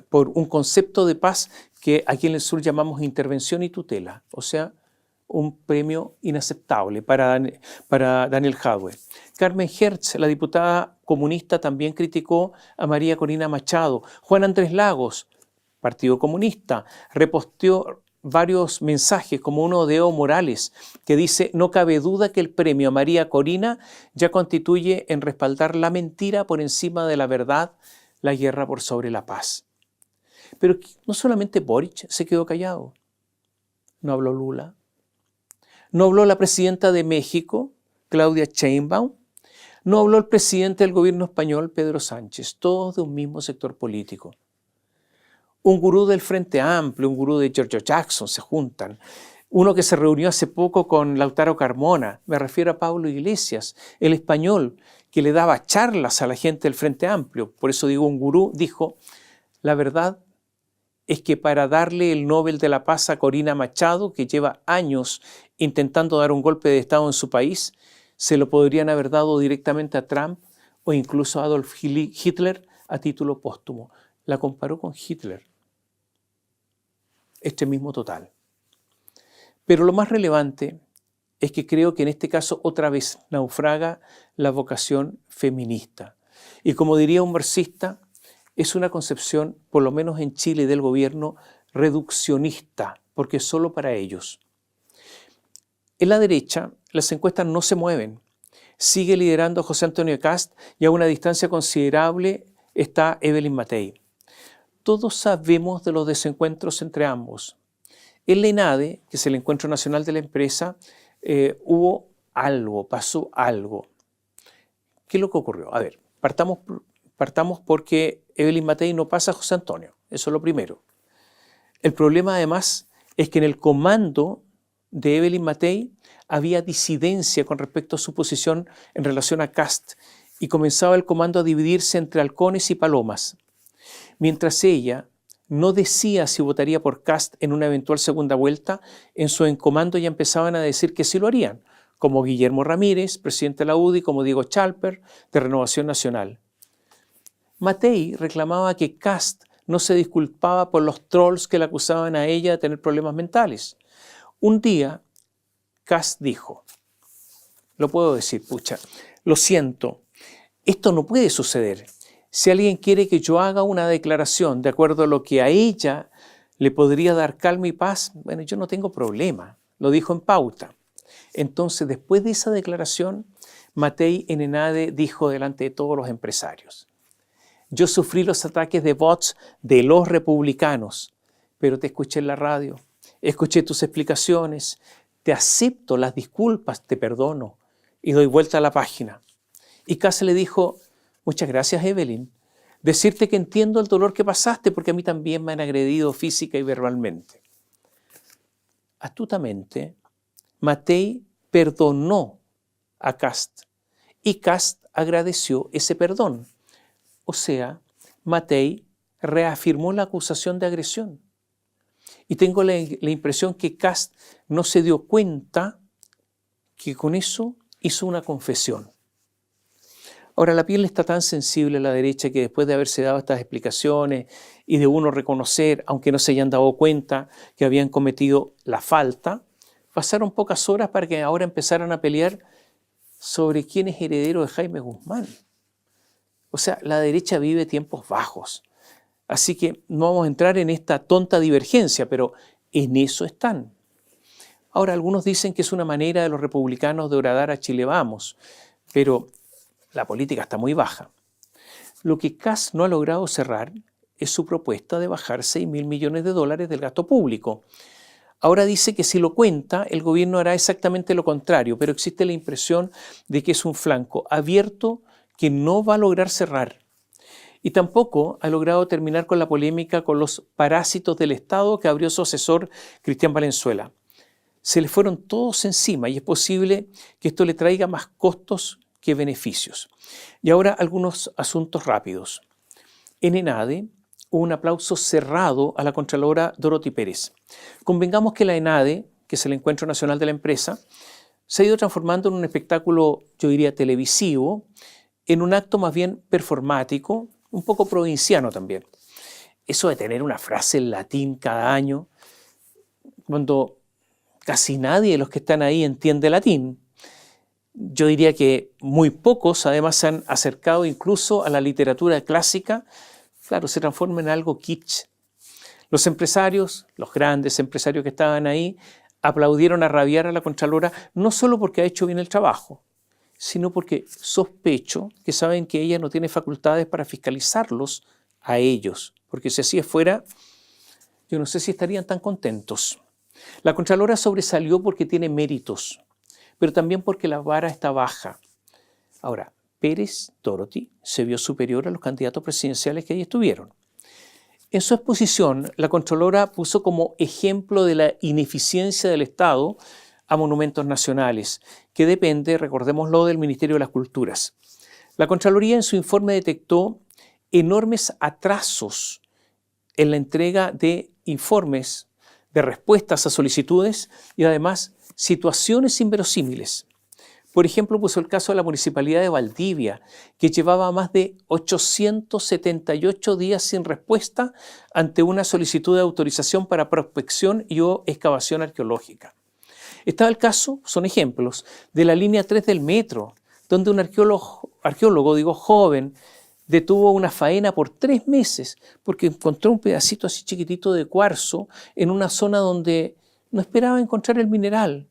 por un concepto de paz que aquí en el sur llamamos intervención y tutela, o sea, un premio inaceptable para Daniel Jadwe. Carmen Hertz, la diputada comunista, también criticó a María Corina Machado. Juan Andrés Lagos, Partido Comunista, reposteó varios mensajes, como uno de Evo Morales, que dice: no cabe duda que el premio a María Corina ya constituye en respaldar la mentira por encima de la verdad, la guerra por sobre la paz. Pero no solamente Boric se quedó callado. No habló Lula. No habló la presidenta de México, Claudia Sheinbaum. No habló el presidente del gobierno español, Pedro Sánchez, todos de un mismo sector político. Un gurú del Frente Amplio, un gurú de Giorgio Jackson se juntan. Uno que se reunió hace poco con Lautaro Carmona, me refiero a Pablo Iglesias, el español que le daba charlas a la gente del Frente Amplio. Por eso digo un gurú, dijo: la verdad es que para darle el Nobel de la Paz a Corina Machado, que lleva años intentando dar un golpe de Estado en su país, se lo podrían haber dado directamente a Trump o incluso a Adolf Hitler a título póstumo. La comparó con Hitler. Extremismo total. Pero lo más relevante es que creo que en este caso otra vez naufraga la vocación feminista. Y como diría un marxista, es una concepción, por lo menos en Chile, del gobierno reduccionista, porque es solo para ellos. En la derecha, las encuestas no se mueven. Sigue liderando José Antonio Kast y a una distancia considerable está Evelyn Matei. Todos sabemos de los desencuentros entre ambos. En la ENADE, que es el Encuentro Nacional de la Empresa, hubo algo, pasó algo. ¿Qué es lo que ocurrió? A ver, partamos porque Evelyn Matei no pasa a José Antonio, eso es lo primero. El problema además es que en el comando de Evelyn Matei había disidencia con respecto a su posición en relación a Kast y comenzaba el comando a dividirse entre halcones y palomas. Mientras ella no decía si votaría por Kast en una eventual segunda vuelta, en su encomando ya empezaban a decir que sí lo harían, como Guillermo Ramírez, presidente de la UDI, como Diego Chalper, de Renovación Nacional. Matei reclamaba que Kast no se disculpaba por los trolls que le acusaban a ella de tener problemas mentales. Un día, Kast dijo, lo puedo decir, pucha, lo siento, esto no puede suceder. Si alguien quiere que yo haga una declaración de acuerdo a lo que a ella le podría dar calma y paz, bueno, yo no tengo problema, lo dijo en pauta. Entonces, después de esa declaración, Matei en ENADE dijo delante de todos los empresarios, yo sufrí los ataques de bots de los republicanos, pero te escuché en la radio, escuché tus explicaciones, te acepto las disculpas, te perdono y doy vuelta a la página. Y Kast le dijo, muchas gracias Evelyn, decirte que entiendo el dolor que pasaste porque a mí también me han agredido física y verbalmente. Astutamente, Matei perdonó a Kast y Kast agradeció ese perdón. O sea, Matei reafirmó la acusación de agresión. Y tengo la impresión que Kast no se dio cuenta que con eso hizo una confesión. Ahora, la piel está tan sensible a la derecha que después de haberse dado estas explicaciones y de uno reconocer, aunque no se hayan dado cuenta que habían cometido la falta, pasaron pocas horas para que ahora empezaran a pelear sobre quién es heredero de Jaime Guzmán. O sea, la derecha vive tiempos bajos. Así que no vamos a entrar en esta tonta divergencia, pero en eso están. Ahora, algunos dicen que es una manera de los republicanos de horadar a Chile Vamos, pero la política está muy baja. Lo que Kast no ha logrado cerrar es su propuesta de bajar $6.000 millones del gasto público. Ahora dice que si lo cuenta, el gobierno hará exactamente lo contrario, pero existe la impresión de que es un flanco abierto que no va a lograr cerrar. Y tampoco ha logrado terminar con la polémica con los parásitos del Estado que abrió su asesor Cristian Valenzuela. Se le fueron todos encima y es posible que esto le traiga más costos que beneficios. Y ahora algunos asuntos rápidos. En ENADE hubo un aplauso cerrado a la Contralora Dorothy Pérez. Convengamos que la ENADE, que es el Encuentro Nacional de la Empresa, se ha ido transformando en un espectáculo, yo diría, televisivo, en un acto más bien performático, un poco provinciano también. Eso de tener una frase en latín cada año, cuando casi nadie de los que están ahí entiende latín. Yo diría que muy pocos además se han acercado incluso a la literatura clásica, claro, se transforma en algo kitsch. Los empresarios, los grandes empresarios que estaban ahí, aplaudieron a rabiar a la Contralora, no solo porque ha hecho bien el trabajo, sino porque sospecho que saben que ella no tiene facultades para fiscalizarlos a ellos, porque si así fuera, yo no sé si estarían tan contentos. La Contralora sobresalió porque tiene méritos, pero también porque la vara está baja. Ahora, Pérez Dorothy se vio superior a los candidatos presidenciales que ahí estuvieron. En su exposición, la Contralora puso como ejemplo de la ineficiencia del Estado a monumentos nacionales, que depende, recordémoslo, del Ministerio de las Culturas. La Contraloría en su informe detectó enormes atrasos en la entrega de informes, de respuestas a solicitudes y además situaciones inverosímiles. Por ejemplo, puso el caso de la Municipalidad de Valdivia, que llevaba más de 878 días sin respuesta ante una solicitud de autorización para prospección y o excavación arqueológica. Estaba el caso, son ejemplos, de la línea 3 del metro, donde un arqueólogo joven, detuvo una faena por 3 meses porque encontró un pedacito así chiquitito de cuarzo en una zona donde no esperaba encontrar el mineral.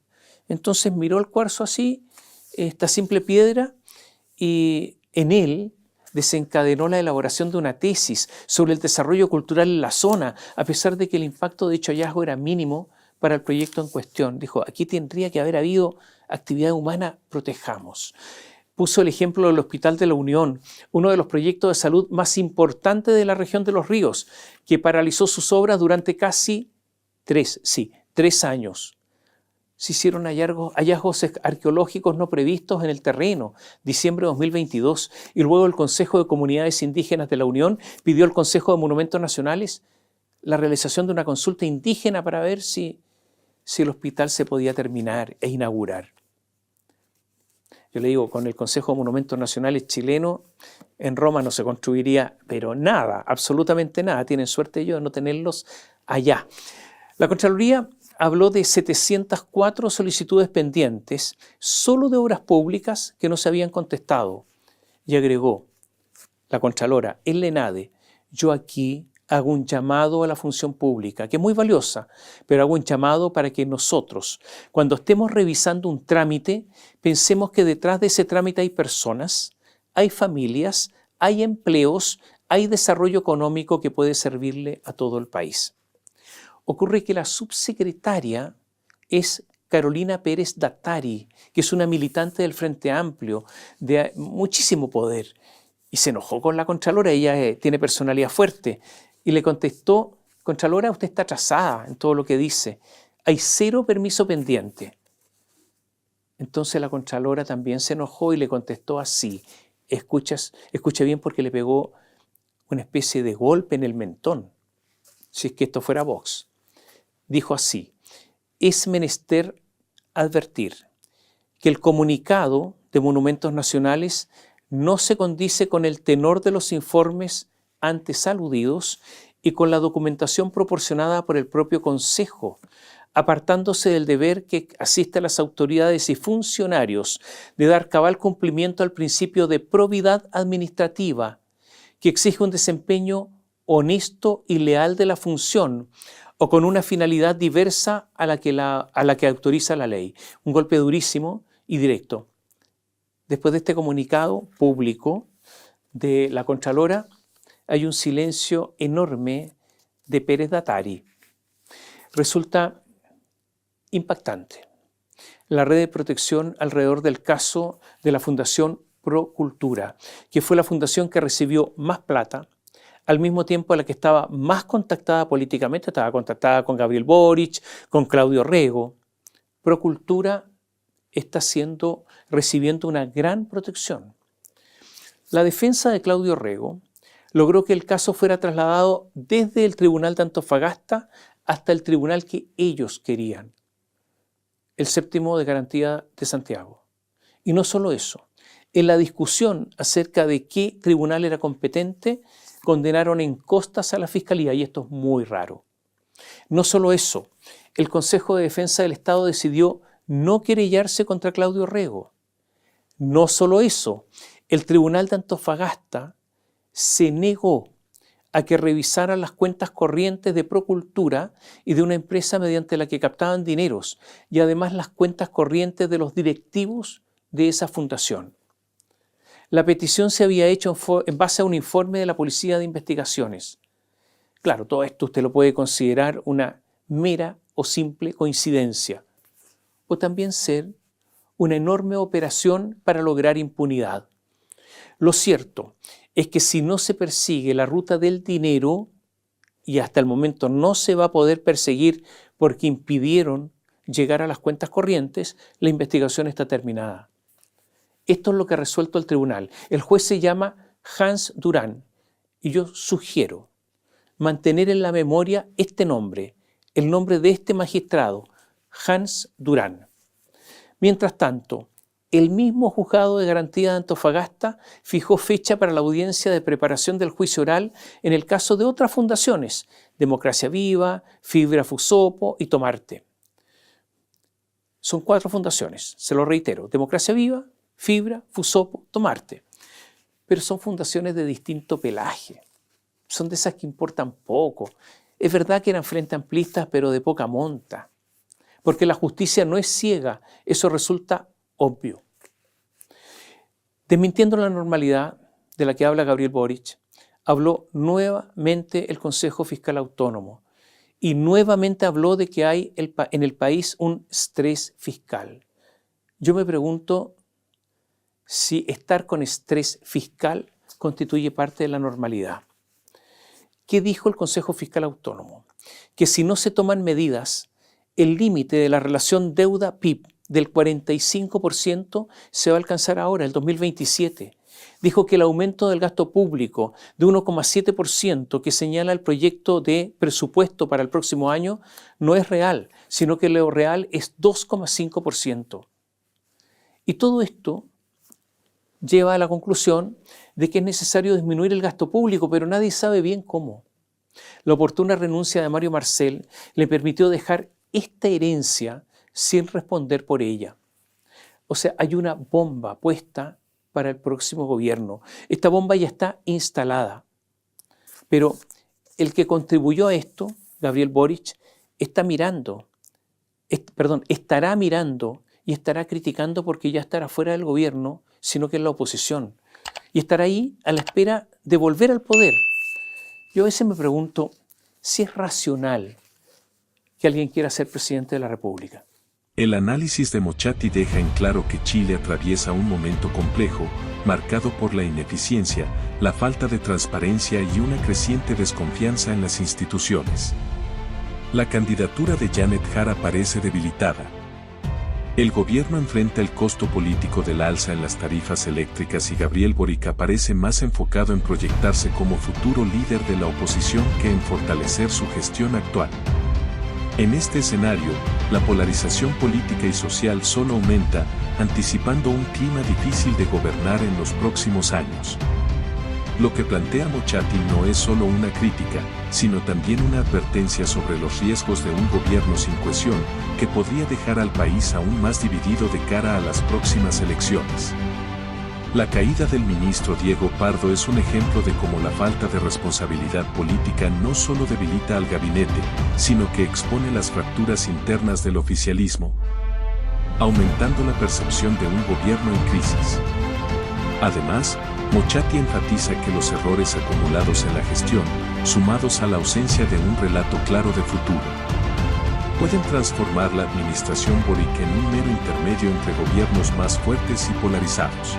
Entonces miró el cuarzo así, esta simple piedra, y en él desencadenó la elaboración de una tesis sobre el desarrollo cultural en la zona, a pesar de que el impacto de dicho hallazgo era mínimo para el proyecto en cuestión. Dijo, aquí tendría que haber habido actividad humana, protejamos. Puso el ejemplo del Hospital de la Unión, uno de los proyectos de salud más importantes de la región de Los Ríos, que paralizó sus obras durante casi 3 años. Se hicieron hallazgos arqueológicos no previstos en el terreno, diciembre de 2022, y luego el Consejo de Comunidades Indígenas de la Unión pidió al Consejo de Monumentos Nacionales la realización de una consulta indígena para ver si el hospital se podía terminar e inaugurar. Yo le digo, con el Consejo de Monumentos Nacionales chileno, en Roma no se construiría, pero nada, absolutamente nada. Tienen suerte ellos de no tenerlos allá. La Contraloría habló de 704 solicitudes pendientes, solo de obras públicas que no se habían contestado. Y agregó la Contralora, el ENADE, yo aquí hago un llamado a la función pública, que es muy valiosa, pero hago un llamado para que nosotros, cuando estemos revisando un trámite, pensemos que detrás de ese trámite hay personas, hay familias, hay empleos, hay desarrollo económico que puede servirle a todo el país. Ocurre que la subsecretaria es Carolina Pérez Dattari, que es una militante del Frente Amplio, de muchísimo poder, y se enojó con la Contralora. Ella tiene personalidad fuerte, y le contestó, Contralora, usted está atrasada en todo lo que dice, hay 0 permiso pendiente. Entonces la Contralora también se enojó y le contestó así, escuche bien porque le pegó una especie de golpe en el mentón, si es que esto fuera Vox. Dijo así, es menester advertir que el comunicado de Monumentos Nacionales no se condice con el tenor de los informes antes aludidos y con la documentación proporcionada por el propio Consejo, apartándose del deber que asiste a las autoridades y funcionarios de dar cabal cumplimiento al principio de probidad administrativa, que exige un desempeño honesto y leal de la función, o con una finalidad diversa a la que autoriza la ley. Un golpe durísimo y directo. Después de este comunicado público de la Contralora, hay un silencio enorme de Pérez Dattari. Resulta impactante la red de protección alrededor del caso de la Fundación Procultura, que fue la fundación que recibió más plata, al mismo tiempo a la que estaba más contactada políticamente, estaba contactada con Gabriel Boric, con Claudio Rego. Procultura está recibiendo una gran protección. La defensa de Claudio Rego logró que el caso fuera trasladado desde el Tribunal de Antofagasta hasta el tribunal que ellos querían, el 7º de Garantía de Santiago. Y no solo eso, en la discusión acerca de qué tribunal era competente, condenaron en costas a la Fiscalía, y esto es muy raro. No solo eso, el Consejo de Defensa del Estado decidió no querellarse contra Claudio Rego. No solo eso, el Tribunal de Antofagasta se negó a que revisaran las cuentas corrientes de Procultura y de una empresa mediante la que captaban dineros, y además las cuentas corrientes de los directivos de esa fundación. La petición se había hecho en base a un informe de la Policía de Investigaciones. Claro, todo esto usted lo puede considerar una mera o simple coincidencia, o también ser una enorme operación para lograr impunidad. Lo cierto es que si no se persigue la ruta del dinero, y hasta el momento no se va a poder perseguir porque impidieron llegar a las cuentas corrientes, la investigación está terminada. Esto es lo que ha resuelto el tribunal. El juez se llama Hans Durán, y yo sugiero mantener en la memoria este nombre, el nombre de este magistrado, Hans Durán. Mientras tanto, el mismo juzgado de garantía de Antofagasta fijó fecha para la audiencia de preparación del juicio oral en el caso de otras fundaciones, Democracia Viva, Fibra Fusopo y Tomarte. Son 4 fundaciones, se lo reitero, Democracia Viva, Fibra, Fusopo, Tomarte. Pero son fundaciones de distinto pelaje, son de esas que importan poco. Es verdad que eran frente amplistas, pero de poca monta, porque la justicia no es ciega, eso resulta obvio. Desmintiendo la normalidad de la que habla Gabriel Boric, habló nuevamente el Consejo Fiscal Autónomo y nuevamente habló de que hay en el país un estrés fiscal. Yo me pregunto si estar con estrés fiscal constituye parte de la normalidad. ¿Qué dijo el Consejo Fiscal Autónomo? Que si no se toman medidas el límite de la relación deuda-PIB del 45% se va a alcanzar ahora, el 2027. Dijo que el aumento del gasto público de 1,7% que señala el proyecto de presupuesto para el próximo año no es real, sino que lo real es 2,5%. Y todo esto lleva a la conclusión de que es necesario disminuir el gasto público, pero nadie sabe bien cómo. La oportuna renuncia de Mario Marcel le permitió dejar esta herencia sin responder por ella. O sea, hay una bomba puesta para el próximo gobierno. Esta bomba ya está instalada. Pero el que contribuyó a esto, Gabriel Boric, estará mirando y estará criticando porque ya estará fuera del gobierno, sino que en la oposición. Y estará ahí a la espera de volver al poder. Yo a veces me pregunto si es racional que alguien quiera ser presidente de la República. El análisis de Mochati deja en claro que Chile atraviesa un momento complejo, marcado por la ineficiencia, la falta de transparencia y una creciente desconfianza en las instituciones. La candidatura de Janet Jara parece debilitada. El gobierno enfrenta el costo político del alza en las tarifas eléctricas y Gabriel Boric parece más enfocado en proyectarse como futuro líder de la oposición que en fortalecer su gestión actual. En este escenario, la polarización política y social solo aumenta, anticipando un clima difícil de gobernar en los próximos años. Lo que plantea Mochati no es solo una crítica, sino también una advertencia sobre los riesgos de un gobierno sin cohesión, que podría dejar al país aún más dividido de cara a las próximas elecciones. La caída del ministro Diego Pardo es un ejemplo de cómo la falta de responsabilidad política no solo debilita al gabinete, sino que expone las fracturas internas del oficialismo, aumentando la percepción de un gobierno en crisis. Además, Mochati enfatiza que los errores acumulados en la gestión, sumados a la ausencia de un relato claro de futuro, pueden transformar la administración Boric en un mero intermedio entre gobiernos más fuertes y polarizados.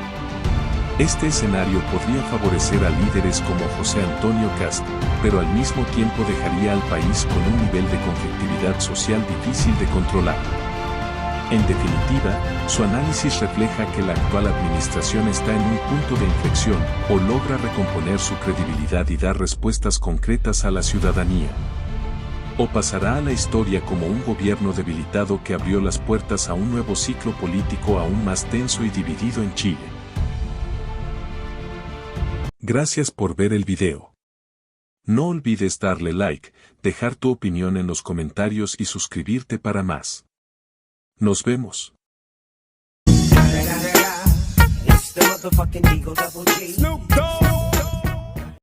Este escenario podría favorecer a líderes como José Antonio Kast, pero al mismo tiempo dejaría al país con un nivel de conflictividad social difícil de controlar. En definitiva, su análisis refleja que la actual administración está en un punto de inflexión o logra recomponer su credibilidad y dar respuestas concretas a la ciudadanía. O pasará a la historia como un gobierno debilitado que abrió las puertas a un nuevo ciclo político aún más tenso y dividido en Chile. Gracias por ver el video. No olvides darle like, dejar tu opinión en los comentarios y suscribirte para más. Nos vemos. It's the motherfucking Eagle Double G. Snoop Dogg.